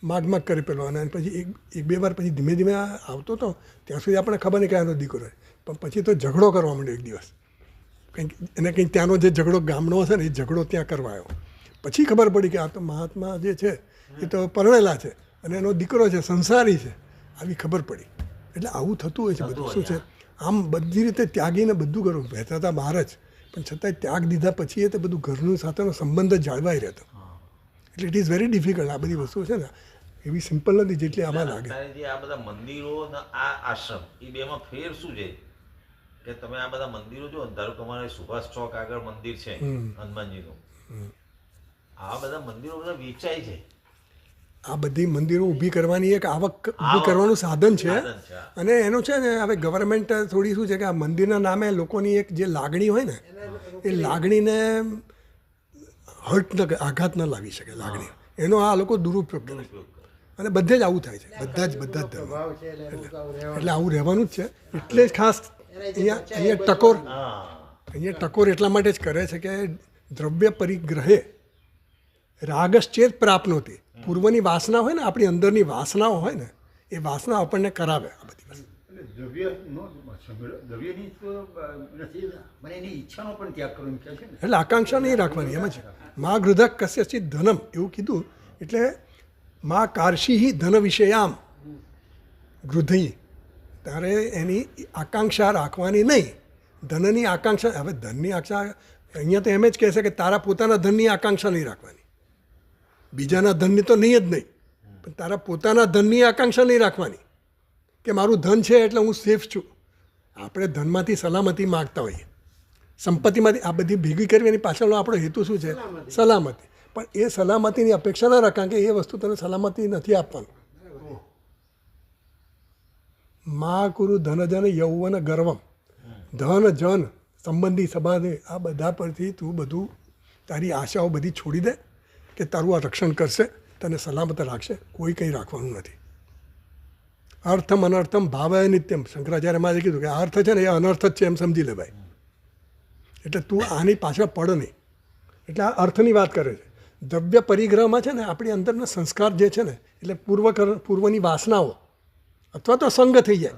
માગ કરી પેલો, અને પછી એક બે વાર પછી ધીમે ધીમે આવતો હતો, ત્યાં સુધી આપણને ખબર નહીં કે એનો દીકરો છે. પણ પછી તો ઝઘડો કરવા માંડ્યો એક દિવસ, કંઈક એને કંઈક ત્યાંનો જે ઝઘડો ગામનો હશે ને એ ઝઘડો ત્યાં કરવા આવ્યો. પછી ખબર પડી કે આ તો મહાત્મા જે છે એ તો પરણેલા છે અને એનો દીકરો છે, સંસારી છે, આવી ખબર પડી. એટલે આવું થતું હોય છે બધું. શું છે, આમ બધી રીતે ત્યાગીને બધું કરવું. વહેતા હતા બહાર જ, પણ છતાંય ત્યાગ દીધા પછી એ તો બધું ઘરનું સાથેનો સંબંધ જાળવાઈ રહેતો. એટલે ઇટ ઇઝ વેરી ડિફિકલ્ટ. આ બધી વસ્તુઓ છે ને એવી સિમ્પલ નથી જેટલી આમાં લાગે. જે આ બધા મંદિરો ને આ આશ્રમ એ બેમાં ફેર શું છે કે તમે આ બધા મંદિરો જો, ધારો તમારે સુભાષ ચોક આગળ મંદિર છે હનુમાનજીનું, આ બધા મંદિરો બધા વેચાય છે. આ બધી મંદિરો ઊભી કરવાની એક આવક ઊભી કરવાનું સાધન છે. અને એનું છે ને હવે ગવર્મેન્ટ થોડી શું છે કે આ મંદિરના નામે લોકોની એક જે લાગણી હોય ને એ લાગણીને હર્ટ ન આઘાત ન લાવી શકે લાગણી, એનો આ લોકો દુરુપયોગ કરે. અને બધે જ આવું થાય છે, બધા જ ધર્મ. એટલે આવું રહેવાનું જ છે. એટલે જ ખાસ અહીંયા ટકોર એટલા માટે જ કરે છે કે દ્રવ્ય પરિગ્રહે રાગશ્ચેત પ્રાપ્ત નહોતી. પૂર્વની વાસના હોય ને, આપણી અંદરની વાસનાઓ હોય ને, એ વાસના આપણને કરાવે આ બધી વસ્તુ. એટલે આકાંક્ષા નહીં રાખવાની. એમ જ મા ગૃધક કસ્યચિત ધનમ એવું કીધું. એટલે મા કાર્ષિ ધન વિષયામ ગૃધી, તારે એની આકાંક્ષા રાખવાની નહીં. ધનની આકાંક્ષા, હવે ધનની આકાંક્ષા અહીંયા તો એમ જ કહે છે કે તારા પોતાના ધનની આકાંક્ષા નહીં રાખવાની. બીજાના ધનની તો નહીં જ નહીં, પણ તારા પોતાના ધનની આકાંક્ષા નહીં રાખવાની કે મારું ધન છે એટલે હું સેફ છું. આપણે ધનમાંથી સલામતી માગતા હોઈએ, સંપત્તિમાંથી. આ બધી ભેગી કરવી એની પાછળનો આપણો હેતુ શું છે? સલામતી. પણ એ સલામતીની અપેક્ષા ન રાખા કે એ વસ્તુ તને સલામતી નથી આપવાનું. મા કુરુ ધન જન યૌવન ગર્વમ, ધન જન સંબંધી સંબંધી આ બધા પરથી તું બધું તારી આશાઓ બધી છોડી દે કે તારું આ રક્ષણ કરશે, તને સલામત રાખશે. કોઈ કંઈ રાખવાનું નથી. અર્થમ અનર્થમ ભાવય નિત્યમ. શંકરાચાર્ય મારે કીધું કે અર્થ છે ને એ અનર્થ જ છે એમ સમજી લે ભાઈ. એટલે તું આની પાછળ પડ નહીં. એટલે આ અર્થની વાત કરે છે. દ્રવ્ય પરિગ્રહમાં છે ને આપણી અંદરના સંસ્કાર જે છે ને, એટલે પૂર્વની વાસનાઓ અથવા તો સંગ થઈ જાય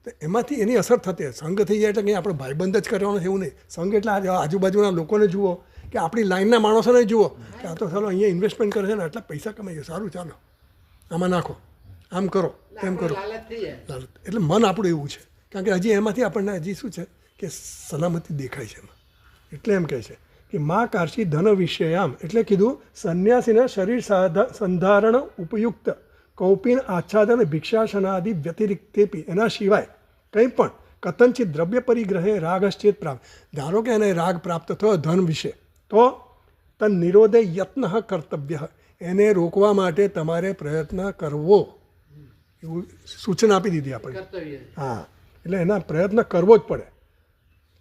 તો એમાંથી એની અસર થતી. સંગ થઈ જાય એટલે કંઈ આપણે ભાઈબંધ જ કરવાનો છે એવું નહીં. સંગ એટલે આજુબાજુના લોકોને જુઓ કે આપણી લાઈનના માણસોને જુઓ કે આ તો ચાલો અહીંયા ઇન્વેસ્ટમેન્ટ કરે છે ને આટલા પૈસા કમાઈએ, સારું ચાલો આમાં નાખો, આમ કરો, તેમ કરો. એટલે મન આપણું એવું છે. કારણ કે હજી એમાંથી આપણને હજી શું છે કે સલામતી દેખાય છે એમાં. એટલે એમ કહે છે કે મા કાર્ષી ધન વિષયામ, એટલે કીધું સંન્યાસીને શરીર સંધારણ ઉપયુક્ત કૌપિન આચ્છાદન ભિક્ષાસનાદિ વ્યતિરિક્તેપી, એના સિવાય કંઈ પણ કથનચિત દ્રવ્ય પરિગ્રહે રાગશ્ચેત પ્રાપ્ત. ધારો કે એને રાગ પ્રાપ્ત થયો ધન વિશે, તો તન નિરોધે યત્ન કર્તવ્ય, એને રોકવા માટે તમારે પ્રયત્ન કરવો. એવું સૂચના આપી દીધી આપણે. હા, એટલે એના પ્રયત્ન કરવો જ પડે.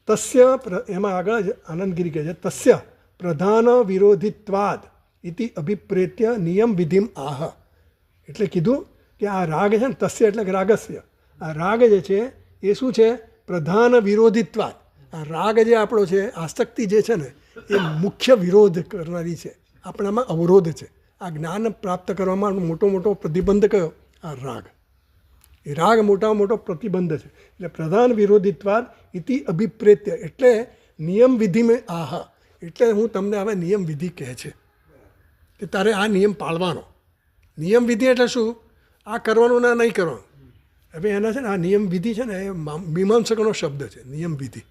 તસ્ય એમાં આગળ જ આનંદગીરી કહે છે તસ્ય પ્રધાન વિરોધિત્વાદ ઇતિ અભિપ્રેત્ય નિયમ વિધિમ આહ. એટલે કીધું કે આ રાગ છે ને, તસ્ય એટલે કે રાગસ્ય, આ રાગ જે છે એ શું છે? પ્રધાન વિરોધિત્વાદ. આ રાગ જે આપણો છે, આસક્તિ જે છે ને, એ મુખ્ય વિરોધ કરનારી છે, આપણામાં અવરોધ છે. આ જ્ઞાન પ્રાપ્ત કરવામાં મોટો પ્રતિબંધ કયો? આ રાગ. એ રાગ મોટામાં મોટો પ્રતિબંધ છે. એટલે પ્રધાન વિરોધિત્વાદ ઇતિ અભિપ્રેત્ય, એટલે નિયમ વિધિ મેં આહ. એટલે હું તમને હવે નિયમ વિધિ કહે છે કે તારે આ નિયમ પાળવાનો. નિયમ વિધિ એટલે શું? આ કરવાનું ના નહીં કરવાનું. હવે એના છે ને આ નિયમ વિધિ છે ને એ મીમાંસકોનો શબ્દ છે. નિયમ વિધિ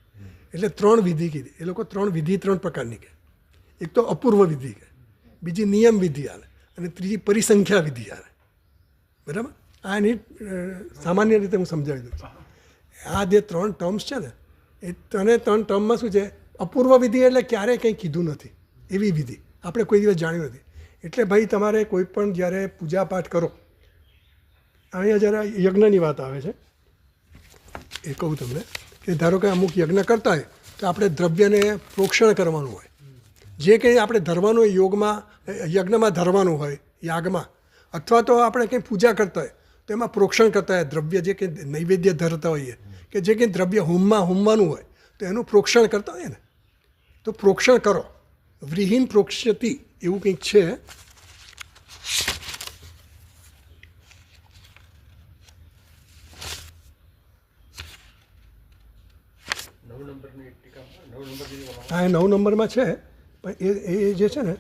એટલે 3 વિધિ કીધી. એ લોકો 3 વિધિ 3 પ્રકારની કહે. એક તો અપૂર્વ વિધિ કહે, બીજી નિયમ વિધિ આવે, અને ત્રીજી પરિસંખ્યા વિધિ આવે. બરાબર? આ એની સામાન્ય રીતે હું સમજાવી દઉં છું. આ જે 3 ટર્મ્સ છે ને, એ 3 ટર્મમાં શું છે? અપૂર્વ વિધિ એટલે ક્યારેય કંઈ કીધું નથી એવી વિધિ, આપણે કોઈ દિવસ જાણ્યું નથી. એટલે ભાઈ તમારે કોઈ પણ જ્યારે પૂજાપાઠ કરો, અહીંયા જ્યારે યજ્ઞની વાત આવે છે એ કહું તમને કે ધારો કે અમુક યજ્ઞ કરતા હોય તો આપણે દ્રવ્યને પ્રોક્ષણ કરવાનું હોય. જે કંઈ આપણે ધરવાનું હોય, યોગમાં યજ્ઞમાં ધરવાનું હોય, યાગમાં, અથવા તો આપણે કંઈ પૂજા કરતા હોય તો એમાં પ્રોક્ષણ કરતા હોય. દ્રવ્ય જે કંઈ નૈવેદ્ય ધરતા હોઈએ કે જે કંઈ દ્રવ્ય હોમવાનું હોય તો એનું પ્રોક્ષણ કરતા હોય ને, તો પ્રોક્ષણ કરો. વ્રીહીન પ્રોક્ષ્યતિ એવું કંઈક છે. અહીંયા 9 નંબરમાં છે, પણ એ જે છે ને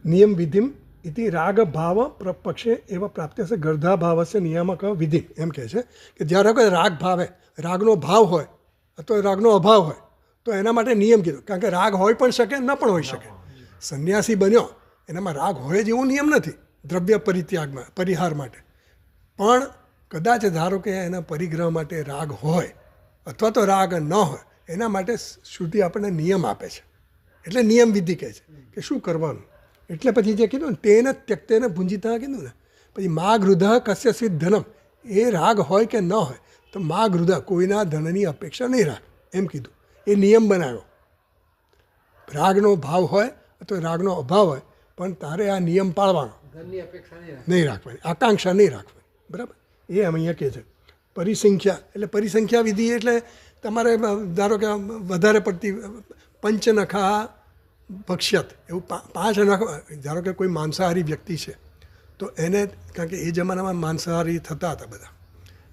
નિયમ વિધિમ ઇતિ રાગ ભાવ પક્ષે એવા પ્રાપ્ત્યસે ગર્ધા ભાવસ્ય નિયામક વિધિ એમ કહે છે કે જ્યારે કોઈ રાગ ભાવે, રાગનો ભાવ હોય અથવા રાગનો અભાવ હોય તો એના માટે નિયમ કીધો. કારણ કે રાગ હોઈ પણ શકે, ન પણ હોઈ શકે. સંન્યાસી બન્યો એનામાં રાગ હોય જ એવો નિયમ નથી દ્રવ્ય પરિત્યાગમાં, પરિહાર માટે. પણ કદાચ ધારો કે એના પરિગ્રહ માટે રાગ હોય અથવા તો રાગ ન હોય, એના માટે શ્રુતિ આપણને નિયમ આપે છે. એટલે નિયમ વિધિ કહે છે કે શું કરવાનું. એટલે પછી જે કીધું ને તેને ત્યક્તેને ભુંજીતા કીધું ને, પછી મા ગૃધ કસ્ય સ્વિત ધનમ, એ રાગ હોય કે ન હોય તો મા ગૃધ કોઈના ધનની અપેક્ષા નહીં રાખ એમ કીધું. એ નિયમ બનાવ્યો. રાગનો ભાવ હોય અથવા રાગનો અભાવ હોય પણ તારે આ નિયમ પાળવાનો, નહીં રાખવાની, આકાંક્ષા નહીં રાખવાની. બરાબર, એ અહીંયા કહે છે. પરિસંખ્યા એટલે પરિસંખ્યા વિધિ એટલે તમારે ધારો કે વધારે પડતી પંચનખા ભક્ષ્યત એવું 5 નખ, ધારો કે કોઈ માંસાહારી વ્યક્તિ છે તો એને, કારણ કે એ જમાનામાં માંસાહારી થતા હતા બધા,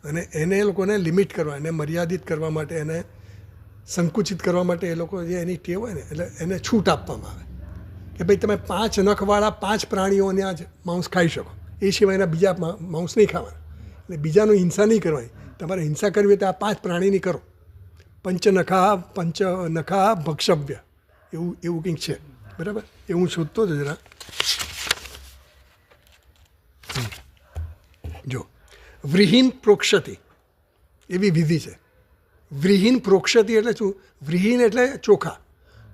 અને એને લોકોને લિમિટ કરવા, એને મર્યાદિત કરવા માટે, એને સંકુચિત કરવા માટે એ લોકો જે એની ટેવ હોય ને એટલે એને છૂટ આપવામાં આવે કે ભાઈ તમે 5 નખવાળા 5 પ્રાણીઓના જ માંસ ખાઈ શકો, એ સિવાયના બીજા માંસ નહીં ખાવાના. એટલે બીજાનું હિંસા નહીં કરવાની. તમારે હિંસા કરવી હોય તો આ 5 પ્રાણીની કરો. પંચનખા ભક્ષવ્ય એવું કંઈક છે. બરાબર, એ હું શોધતો જ જરા. જો વ્રીહીન પ્રોક્ષતિ એવી વિધિ છે. વ્રીહીન પ્રોક્ષતિ એટલે શું? વ્રીહીન એટલે ચોખા.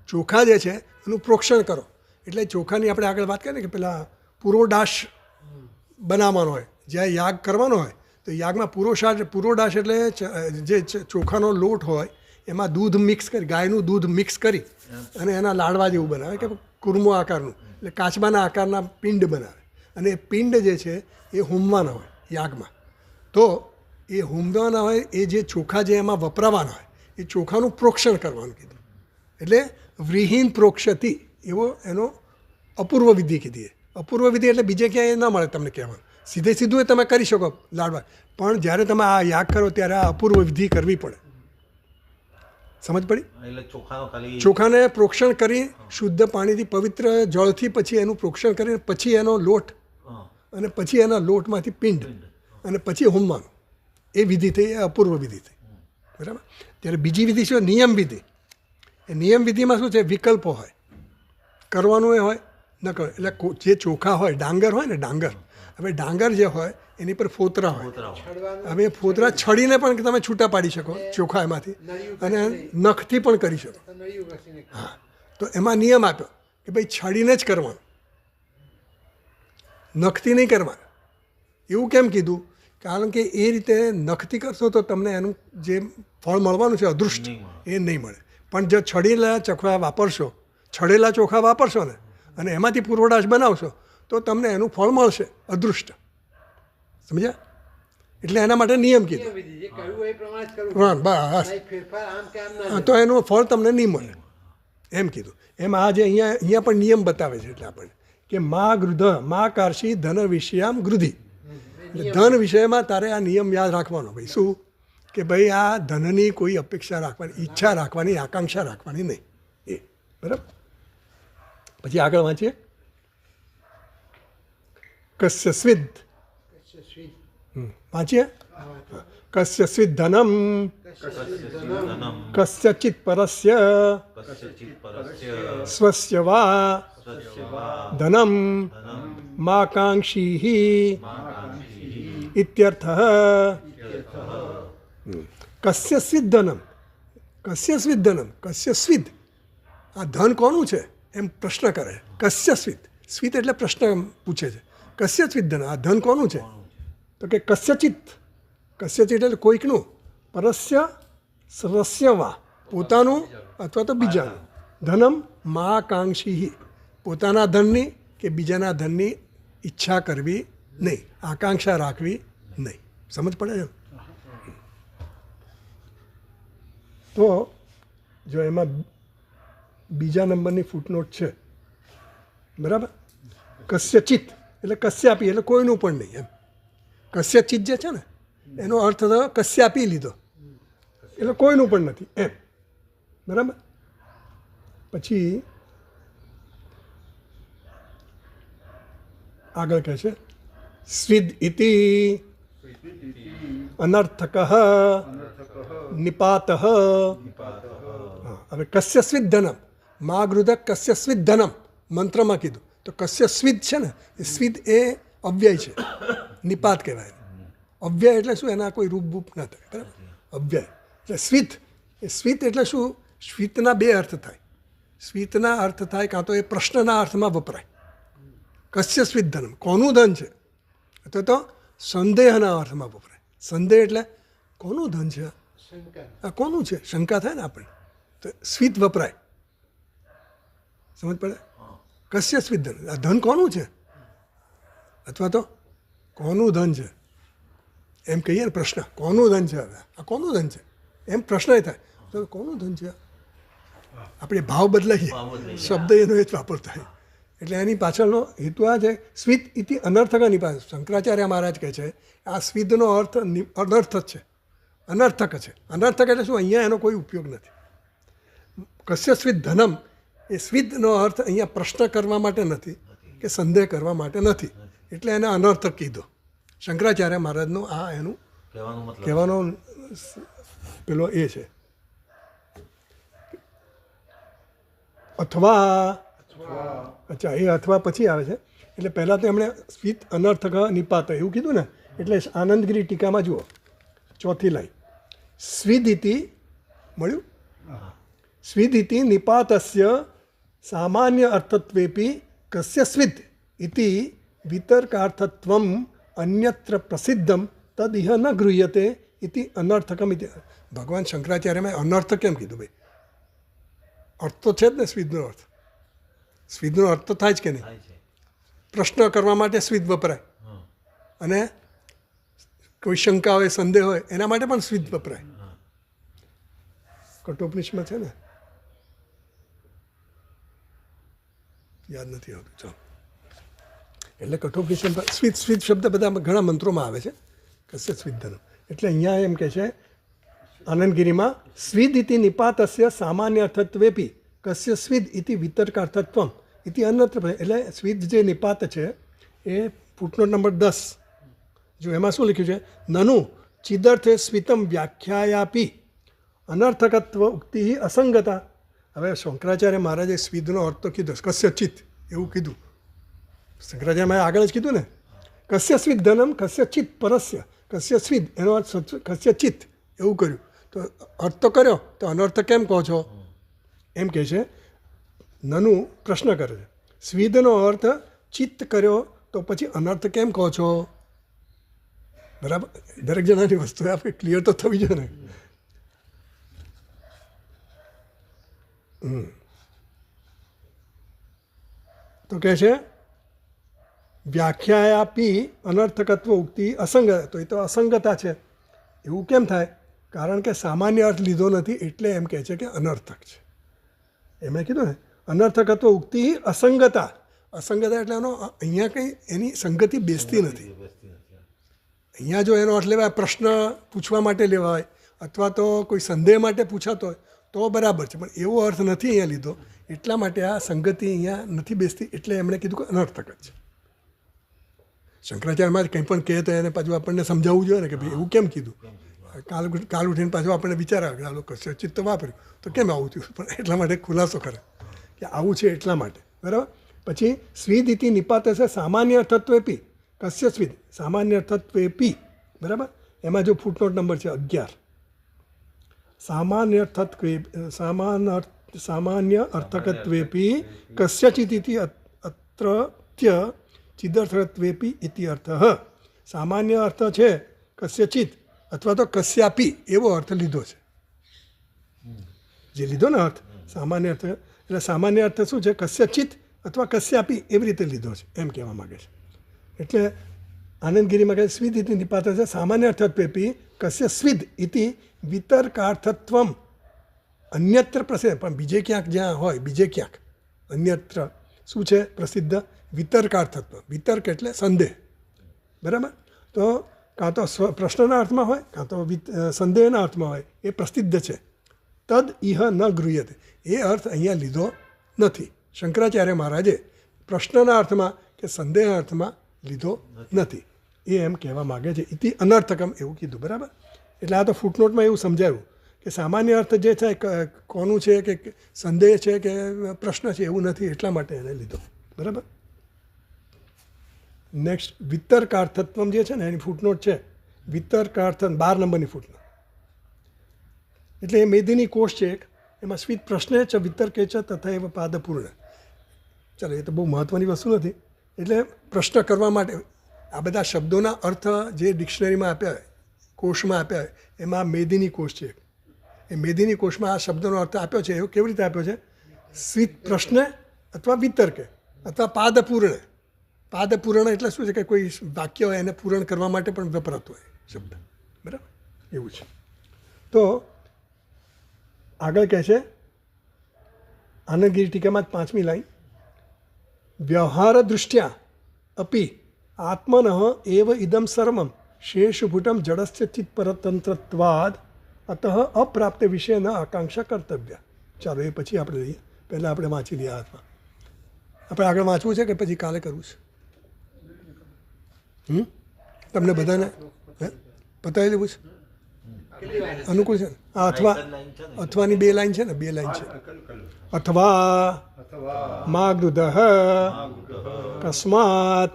ચોખા જે છે એનું પ્રોક્ષણ કરો. એટલે ચોખાની આપણે આગળ વાત કરીએ કે પેલા પુરોડાશ બનાવવાનો હોય, જ્યાં યાગ કરવાનો હોય તો યાગમાં પુરોડાશ એટલે જે ચોખાનો લોટ હોય એમાં દૂધ મિક્સ કરી, ગાયનું દૂધ મિક્સ કરી અને એના લાડવા જેવું બનાવે કે કુરમો આકારનું, એટલે કાચબાના આકારના પિંડ બનાવે. અને એ પિંડ જે છે એ હોમવાના હોય યાગમાં. તો એ હોમવાના હોય એ જે ચોખા જે એમાં વપરાવાના હોય એ ચોખાનું પ્રોક્ષણ કરવાનું કીધું. એટલે વ્રીહીન પ્રોક્ષતિ એવો એનો અપૂર્વ વિધિ કીધી. અપૂર્વ વિધિ એટલે બીજે ક્યાંય ન મળે તમને કહેવાનું. સીધું એ તમે કરી શકો લાડવા, પણ જ્યારે તમે આ યાગ કરો ત્યારે આ અપૂર્વ વિધિ કરવી પડે. સમજ પડી? ચોખાને પ્રોક્ષણ કરી શુદ્ધ પાણીથી, પવિત્ર જળથી પછી એનું પ્રોક્ષણ કરીને પછી એનો લોટ અને પછી એના લોટમાંથી પિંડ અને પછી હોમવાનું, એ વિધિ થઈ, એ અપૂર્વ વિધિ થઈ. બરાબર. ત્યારે બીજી વિધિ શું? નિયમ વિધિ. એ નિયમ વિધિમાં શું છે? વિકલ્પો હોય, કરવાનું એ હોય ન કરો. એટલે જે ચોખા હોય, ડાંગર હોય ને, ડાંગર, હવે ડાંગર જે હોય એની પર ફોતરા હોય. હવે ફોતરા છડીને પણ તમે છૂટા પાડી શકો ચોખા એમાંથી, અને નખથી પણ કરી શકો. હા, તો એમાં નિયમ આપ્યો કે ભાઈ છડીને જ કરવાનું, નખથી નહીં કરવાનું. એવું કેમ કીધું? કારણ કે એ રીતે નખથી કરશો તો તમને એનું જે ફળ મળવાનું છે અદૃષ્ટ, એ નહીં મળે. પણ જો છડેલા ચોખા વાપરશો, છડેલા ચોખા વાપરશો ને અને એમાંથી પૂર્વડાશ બનાવશો તો તમને એનું ફળ મળશે અદૃષ્ટ. સમજ્યા? એટલે એના માટે નિયમ કીધો. બસ, તો એનું ફળ તમને નહીં મળે એમ કીધું. એમ આ જે અહીંયા પણ નિયમ બતાવે છે. એટલે આપણને કે મા ગૃધ મા કારશી ધન વિષયામ ગૃધિ. એટલે ધન વિષયમાં તારે આ નિયમ યાદ રાખવાનો. ભાઈ શું? કે ભાઈ આ ધનની કોઈ અપેક્ષા રાખવાની, ઈચ્છા રાખવાની, આકાંક્ષા રાખવાની નહીં. એ બરાબર. પછી આગળ વાંચીએ. કસ્ય સ્વિદ, વાંચીએ. કસ્ય સ્વિદ ધનમ કસ્યચિત પરસ્ય સ્વસ્ય વા ધનમ માકાંક્ષી ઇત્યર્થઃ. કસ્ય સ્વિદ ધનમ, કસ્ય સ્વિદ ધનમ, કસ્ય સ્વિદ, આ ધન કોનું છે એમ પ્રશ્ન કરે. કસ્ય સ્વિદ, સ્વિદ એટલે પ્રશ્ન પૂછે છે. કસ્ય સ્વિદ ધન, આ ધન કોનું છે? તો કે કસ્યચિત, કસ્યચિત એટલે કોઈકનું, પરસ્ય સ્વસ્ય વા, પોતાનું અથવા તો બીજાનું, ધનમ માકાંક્ષી, પોતાના ધનની કે બીજાના ધનની ઈચ્છા કરવી નહીં, આકાંક્ષા રાખવી નહીં. સમજ પડે છે? તો જો એમાં બીજા નંબરની ફૂટનોટ છે. બરાબર. કસ્યચિત એટલે કશ્યાપી એટલે કોઈનું પણ નહીં એમ. કસ્યચિત જે છે ને એનો અર્થ થયો કશ્યાપી લીધો એટલે કોઈનું પણ નથી એમ. બરાબર. પછી આગળ કહે છે સ્વિદ ઇતિ અનર્થક નિપાત. હવે કસ્ય સ્વિદ ધનમ માગૃદક કસ્ય સ્વિદ ધનમ મંત્રમાં કીધું તો કસ્ય સ્વિદ છે ને એ સ્વિદ એ અવ્યય છે, નિપાત કહેવાય. અવ્યય એટલે શું? એના કોઈ રૂપ બૂપ ના થાય, બરાબર? અવ્યય એટલે સ્વિત. એ સ્વિત એટલે શું? સ્વિતના બે અર્થ થાય. સ્વિતના અર્થ થાય કાં તો એ પ્રશ્નના અર્થમાં વપરાય, કસ્ય સ્વિદ ધનમ કોનું ધન છે, અથવા તો સંદેહના અર્થમાં વપરાય. સંદેહ એટલે કોનું ધન છે, આ કોનું છે, શંકા થાય ને આપણે, તો સ્વિત વપરાય. સમજ પડે? કસ્ય સ્વિદ ધન, આ ધન કોનું છે, અથવા તો કોનું ધન છે એમ કહીએ ને. પ્રશ્ન કોનું ધન છે, હવે આ કોનું ધન છે એમ પ્રશ્ન થાય તો કોનું ધન છે. આપણે ભાવ બદલાઈએ, શબ્દ એનો એ જ વાપરતો હોય. એટલે એની પાછળનો હેતુ આ છે. સ્વિદ ઇતિ અનર્થક નિપાત. શંકરાચાર્ય મહારાજ કહે છે આ સ્વિદનો અર્થ અનર્થ જ છે, અનર્થક છે. અનર્થક એટલે શું? અહીંયા એનો કોઈ ઉપયોગ નથી. કસ્ય સ્વિદ ધનમ, એ સ્વિદનો અર્થ અહીંયા પ્રશ્ન કરવા માટે નથી કે સંદેહ કરવા માટે નથી, એટલે એને અનર્થક કીધો. શંકરાચાર્ય મહારાજનું આ એનું કહેવાનો પેલો એ છે. અથવા, અચ્છા, એ અથવા પછી આવે છે. એટલે પહેલાં તો એમણે સ્વિત અનર્થક નિપાત એવું કીધું ને, એટલે આનંદગીરી ટીકામાં જુઓ ચોથી લાઈન. સ્વિદિતિ મળ્યું. સ્વિદિતિ નિપાતસ્ય સામાન્ય અર્થત્વેપી કસ્ય સ્વિદ ઇતિ વિતર્કાર્થત્વમ અન્યત્ર પ્રસિદ્ધમ તદિહ ન ગૃહ્યતે ઇતિ અનર્થકમ ઇતિ. ભગવાન શંકરાચાર્યમાં અનર્થ કેમ કીધું ભાઈ? અર્થ તો છે જ ને સ્વિદનો અર્થ. સ્વિદનો અર્થ તો થાય જ કે નહીં? પ્રશ્ન કરવા માટે સ્વિદ વપરાય, અને કોઈ શંકા હોય, સંદેહ હોય, એના માટે પણ સ્વિદ વપરાય. કઠોપનિષદમાં છે ને, યાદ નથી આવતું. ચાલો, એટલે કઠોપનિષદ સ્વિદ સ્વિદ શબ્દ બધા ઘણા મંત્રોમાં આવે છે. કસ્ય સ્વિદ ધનમ એટલે અહીંયા એમ કહે છે આનંદગીરીમાં, સ્વિદ ઇતિ નિપાતસ્ય સામાન્ય અર્થત્વેપી કસ્ય સ્વિદ ઇતિ વિતર્કાર્થત્વમ ઇતિ અન્યત્ર. એટલે સ્વિદ જે નિપાત છે એ ફૂટનોટ નંબર 10 જો એમાં શું લખ્યું છે? નનુ ચિદર્થે સ્વિતમ વ્યાખ્યાયાપી અનર્થકત્વ ઉક્તિ અસંગતા. હવે શંકરાચાર્ય મહારાજે સ્વિદનો અર્થ તો કીધો, કસ્ય ચિત્ત એવું કીધું. શંકરાચાર્ય મહારાજ આગળ જ કીધું ને, કસ્ય સ્વિદ ધનમ કસ્ય ચિત્ત પરસ્ય કસ્ય સ્વિદ, એનો અર્થ કસ્ય ચિત્ત એવું કર્યું. તો અર્થ તો કર્યો, તો અનર્થ કેમ કહો છો એમ કહે છે. નનુ પ્રશ્ન કરે છે, સ્વિદનો અર્થ ચિત્ત કર્યો તો પછી અનર્થ કેમ કહો છો? બરાબર, દરેક જણાની વસ્તુ આપણે ક્લિયર તો થવી જોઈએ ને. તો કહે છે વ્યાખ્યાયાપી અનર્થકત્વ ઉક્તિ અસંગત. તો એ તો અસંગતા છે. એવું કેમ થાય? કારણ કે સામાન્ય અર્થ લીધો નથી, એટલે એમ કહે છે કે અનર્થક છે. એમણે કીધું ને અનર્થકત્વ ઉક્તિ અસંગતા. અસંગતા એટલે એનો અહીંયા કંઈ એની સંગતિ બેસતી નથી. અહીંયા જો એનો અર્થ લેવાય, પ્રશ્ન પૂછવા માટે લેવાય, અથવા તો કોઈ સંદેહ માટે પૂછાતો હોય તો બરાબર છે, પણ એવો અર્થ નથી અહીંયા લીધો. એટલા માટે આ સંગતિ અહીંયા નથી બેસતી, એટલે એમણે કીધું કે અનર્થક જ છે. શંકરાચાર્યમાં કંઈ પણ કહે તો એને પાછું આપણને સમજાવવું જોઈએ ને કે ભાઈ એવું કેમ કીધું. કાલ ઉઠીને પાછું આપણને વિચાર આવે કે આ લોકો ચિત્ત વાપર્યું તો કેમ આવું થયું, પણ એટલા માટે ખુલાસો કરે કે આવું છે એટલા માટે. બરાબર. પછી સ્વિદ ઇતિ નિપાત છે સામાન્ય અર્થત્વેપી કસ્ય સ્વિદ, સામાન્ય અર્થત્વેપી. બરાબર. એમાં જો ફૂટનોટ નંબર છે 11, સામાન્ય અર્થકત્વેપી કસ્યચિત ઇતિ અત્રત્ય ચિદર્થત્વેપી ઇતિ અર્થ. સામાન્ય અર્થ છે કસ્યચિત અથવા તો કસ્યાપી, એવો અર્થ લીધો છે. જે લીધો ને અર્થ સામાન્ય અર્થ, એટલે સામાન્ય અર્થ શું છે? કસ્યચિત અથવા કસ્યાપી, એવી રીતે લીધો છે એમ કહેવા માગે છે. એટલે આનંદગીરીમાં કહે સ્વિદ ઇતિ નિપાત છે સામાન્ય અર્થત્વેપી કસ્ય સ્વિદ ઇતિ વિતર્કાર્થત્વમ અન્યત્ર પ્રસિદ્ધ. પણ બીજે ક્યાંક જ્યાં હોય, બીજે ક્યાંક અન્યત્ર શું છે પ્રસિદ્ધ? વિતર્કાર્થત્વ. વિતર્ક એટલે સંદેહ. બરાબર. તો કાં તો પ્રશ્નના અર્થમાં હોય, કાં તો સંદેહના અર્થમાં હોય, એ પ્રસિદ્ધ છે. તદ ઇહ ન ગૃહ્યતે, એ અર્થ અહીંયા લીધો નથી. શંકરાચાર્ય મહારાજે પ્રશ્નના અર્થમાં કે સંદેહ અર્થમાં લીધો નથી, એ એમ કહેવા માગે છે. ઇતિ અનર્થકમ એવું કીધું, બરાબર. એટલે આ તો ફૂટનોટમાં એવું સમજાયું કે સામાન્ય અર્થ જે છે કોનું છે કે સંદેહ છે કે પ્રશ્ન છે એવું નથી, એટલા માટે એને લીધો, બરાબર. નેક્સ્ટ વિતર્કાર્થત્વમ જે છે ને એની ફૂટનોટ છે, વિતર્કાર્થ 12 નંબરની ફૂટનોટ. એટલે એ મેદિની કોષ છે એક, એમાં સ્વિત પ્રશ્ને ચ વિતર્કે ચ તથા એવ પાદપૂર્ણ. ચાલો, એ તો બહુ મહત્ત્વની વસ્તુ નથી. એટલે પ્રશ્ન કરવા માટે આ બધા શબ્દોના અર્થ જે ડિક્શનરીમાં આપ્યા હોય, કોષમાં આપ્યા હોય, એમાં મેદિની કોષ છે. એ મેદિની કોષમાં આ શબ્દનો અર્થ આપ્યો છે. એવો કેવી રીતે આપ્યો છે? સ્વિત પ્રશ્ને અથવા વિતર્કે અથવા પાદપૂર્ણ. પાદપૂર્ણ એટલે શું છે કે કોઈ વાક્ય હોય એને પૂરણ કરવા માટે પણ વપરાતો હોય શબ્દ, બરાબર, એવું છે. તો આગળ કહે છે આનંદગીરી ટીકામાં 5મી લાઈન, વ્યવહાર દૃષ્ટ્યા અપી આત્મન એવ ઇદમ સર્વમ શેષભૂટમ જડસ્ય ચિત્ત પરતંત્રત્વાદ અતઃ અપ્રાપ્ત વિષય ન આકાંક્ષા કર્તવ્ય. ચાલો, એ પછી આપણે લઈએ. પહેલાં આપણે વાંચી લઈએ હાથમાં. આપણે આગળ વાંચવું છે કે પછી કાલે કરવું છે? તમને બધાને બતાવી દેવું છે? અનુકૂળ છે ને? અથવાની 2 લાઈન છે ને, 2 લાઈન છે. અથવા માગૃદઃ કસ્માત.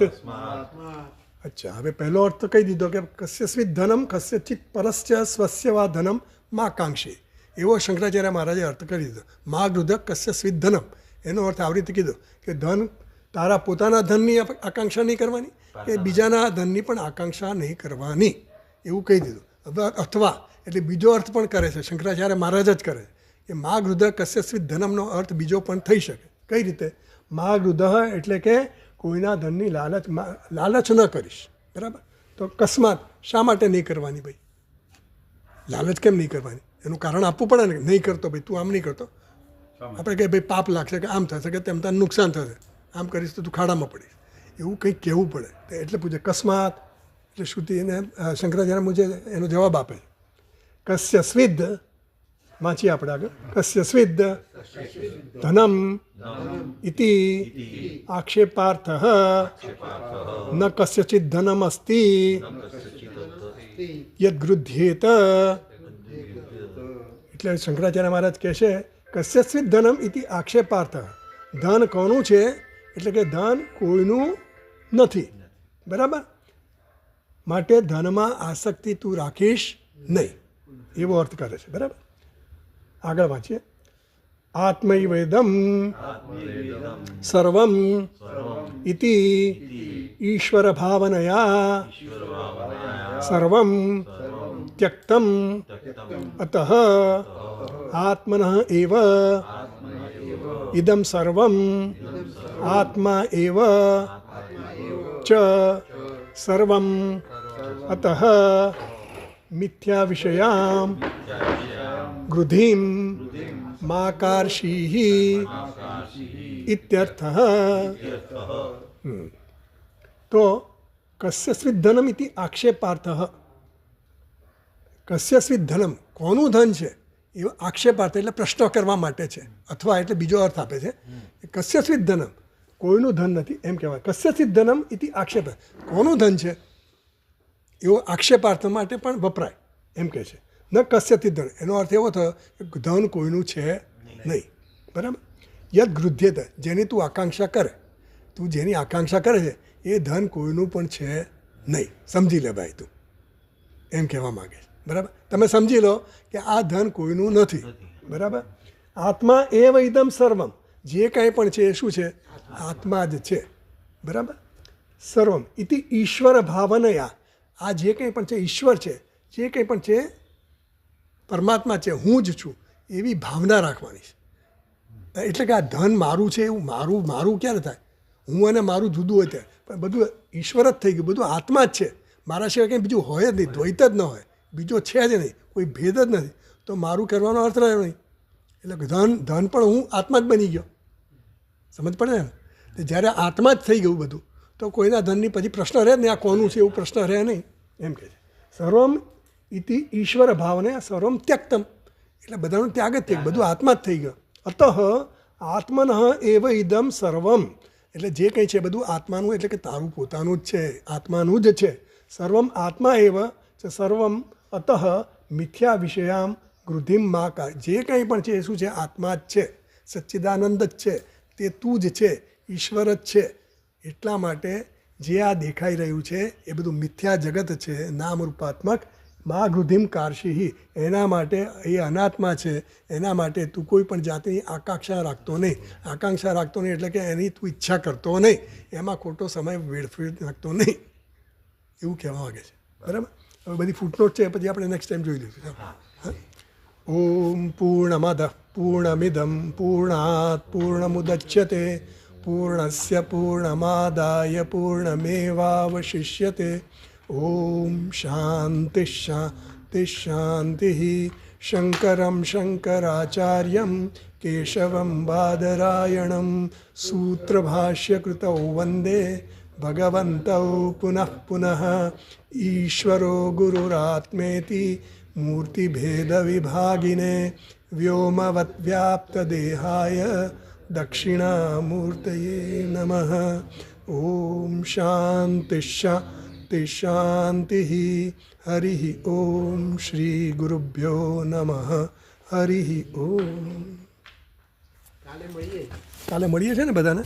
અચ્છા, હવે પહેલો અર્થ તો કહી દીધો કે કસ્યસ્વિત ધનમ કસ્યચિત પરસ્ય સ્વસ્ય વા ધનમ મા કાંક્ષી. એવો શંકરાચાર્ય મહારાજે અર્થ કરી દીધો. માગૃદઃ કસ્યસ્વિત ધનમ, એનો અર્થ આવી રીતે કીધો કે ધન તારા પોતાના ધનની આકાંક્ષા નહીં કરવાની કે બીજાના ધનની પણ આકાંક્ષા નહીં કરવાની, એવું કહી દીધું. અથવા એટલે બીજો અર્થ પણ કરે છે શંકરાચાર્ય મહારાજ જ કરે કે મા હૃદય કસ્યસ્વિત ધનમનો અર્થ બીજો પણ થઈ શકે. કઈ રીતે? મા હૃદય એટલે કે કોઈના ધનની લાલચ ન કરીશ, બરાબર. તો કસ્માત શા માટે નહીં કરવાની ભાઈ? લાલચ કેમ નહીં કરવાની? એનું કારણ આપવું પડે ને. નહીં કરતો ભાઈ, તું આમ નહીં કરતો, આપણે કહે ભાઈ પાપ લાગશે કે આમ થશે કે તેમ તને નુકસાન થશે, આમ કરીશ તો તું ખાડામાં પડીશ, એવું કંઈક કહેવું પડે. એટલે પૂછે કસ્માત એટલે શ્રુતિ એને શંકરાચાર્ય મુજે એનો જવાબ આપે છે. કસ્ય સ્વિદ્ધ, વાંચીએ આપણે આગળ. કસ્ય સ્વિદ્ધ ધનમ ઇતિ આક્ષેપાર્થ ન કસ્યચિત ધનમ અસ્તિ યદ ગૃધ્યેત. એટલે શંકરાચાર્ય મહારાજ કહે છે કસ્યસ્વિત ધનમ ઇતિ આક્ષેપાર્થ. ધન કોનું છે? એટલે કે ધન કોઈનું નથી, બરાબર. માટે ધનમાં આસક્તિ તું રાખીશ નહીં, એવો અર્થ કરે છે, બરાબર. આગળ વાંચીએ. આત્મૈવેદમ સર્વમ ઇતિ ઈશ્વર ભાવનયા સર્વમ ત્યક્તમ અતઃ આત્મનઃ એવ ઇદમ સર્વમ આત્મા એવ ચ સર્વમ અતઃ મિથ્યા વિષયામ ગૃધિમ માકાર્ષીઃ ઇત્યર્થઃ. તો કસ્યસ્વિત ધનમ ઇતિ આક્ષેપાર્થ. કસ્યસ્વિત ધનમ, કોનું ધન છે એવો આક્ષેપાર્થ એટલે પ્રશ્ન કરવા માટે છે. અથવા એટલે બીજો અર્થ આપે છે. કસ્યસ્વિત ધનમ, કોઈનું ધન નથી એમ કહેવાય. કસ્યસ્વિત ધનમ ઇતિ આક્ષેપ, કોનું ધન છે એવો આક્ષેપાર્થ માટે પણ વપરાય એમ કહે છે. ન કસ્યચિત ધન, એનો અર્થ એવો થયો કે ધન કોઈનું છે નહીં, બરાબર. યદ ગૃધ્યત, જેની તું આકાંક્ષા કરે, તું જેની આકાંક્ષા કરે છે એ ધન કોઈનું પણ છે નહીં. સમજી લે ભાઈ તું, એમ કહેવા માગે છે, બરાબર. તમે સમજી લો કે આ ધન કોઈનું નથી, બરાબર. આત્મા એવ ઇદમ સર્વમ, જે કાંઈ પણ છે એ શું છે? આત્મા જ છે, બરાબર. સર્વમ ઇતિ ઈશ્વર ભાવનયા, આ જે કંઈ પણ છે ઈશ્વર છે, જે કંઈ પણ છે પરમાત્મા છે, હું જ છું એવી ભાવના રાખવાની છે. એટલે કે આ ધન મારું છે એવું મારું ક્યારે થાય? હું અને મારું જુદું હોય ત્યારે, પણ બધું ઈશ્વર જ થઈ ગયું, બધું આત્મા જ છે. મારા સિવાય કંઈ બીજું હોય જ નહીં, દ્વૈત જ ન હોય, બીજો છે જ નહીં, કોઈ ભેદ જ નથી. તો મારું કરવાનો અર્થ રહ્યો નહીં. એટલે ધન પણ હું આત્મા જ બની ગયો. સમજ પડે ને? જ્યારે આત્મા જ થઈ ગયું બધું, તો કોઈના ધનની પછી પ્રશ્ન રહે જ નહીં, આ કોનું છે એવું પ્રશ્ન રહે નહીં, એમ કહે છે. સર્વમ ઇતિ ઈશ્વર ભાવને સર્વમ ત્યક્તમ, એટલે બધાનો ત્યાગ જ થઈ ગયો, બધું આત્મા જ થઈ ગયો. અતઃ આત્મન એવ ઇદમ સર્વમ, એટલે જે કંઈ છે બધું આત્માનું, એટલે કે તારું પોતાનું જ છે, આત્માનું જ છે. સર્વમ આત્મા એવ છે સર્વમ અતઃ મિથ્યા વિષયામ ગૃધિમ મા કા, જે કંઈ પણ છે એ શું છે? આત્મા જ છે, સચ્ચિદાનંદ જ છે, તે તું જ છે, ઈશ્વર જ છે. એટલા માટે જે આ દેખાઈ રહ્યું છે એ બધું મિથ્યા જગત છે, નામરૂપાત્મક. મા ગૃધિમ કારશિહી, એના માટે એ અનાત્મા છે, એના માટે તું કોઈ પણ જાતની આકાંક્ષા રાખતો નહીં. આકાંક્ષા રાખતો નહીં એટલે કે એની તું ઈચ્છા કરતો નહીં, એમાં ખોટો સમય વેડફી નાખતો નહીં, એવું કહેવા માગે છે. બરાબર? હવે બધી ફૂટનોટ છે, પછી આપણે નેક્સ્ટ ટાઈમ જોઈ લઈશું. ઓમ પૂર્ણમદ પૂર્ણમિદમ પૂર્ણાત પૂર્ણમુદચ્યતે પૂર્ણસ્ય પૂર્ણમાદાય પૂર્ણમેવાવશિષ્યતે. ઓમ શાંતિ શાંતિ શાંતિ. શંકરમ શંકરાચાર્યમ કેશવમ બાદરાયણમ સૂત્રભાષ્યકૃતૌ વંદે ભગવन्तૌ પુનઃ પુનઃ. ઈશ્વરો ગુરુરાત્મેતિ મૂર્તિભેદવિભાગિને વ્યોમવદ્વ્યાપ્તદેહાય દક્ષિણામૂર્તયે નમઃ. ઓમ શાંતિ શાંતિ શાંતિ. હરિ ઓમ શ્રી ગુરુભ્યો નમઃ. હરિ ઓમ. કાલે મળીએ છે ને બધાને?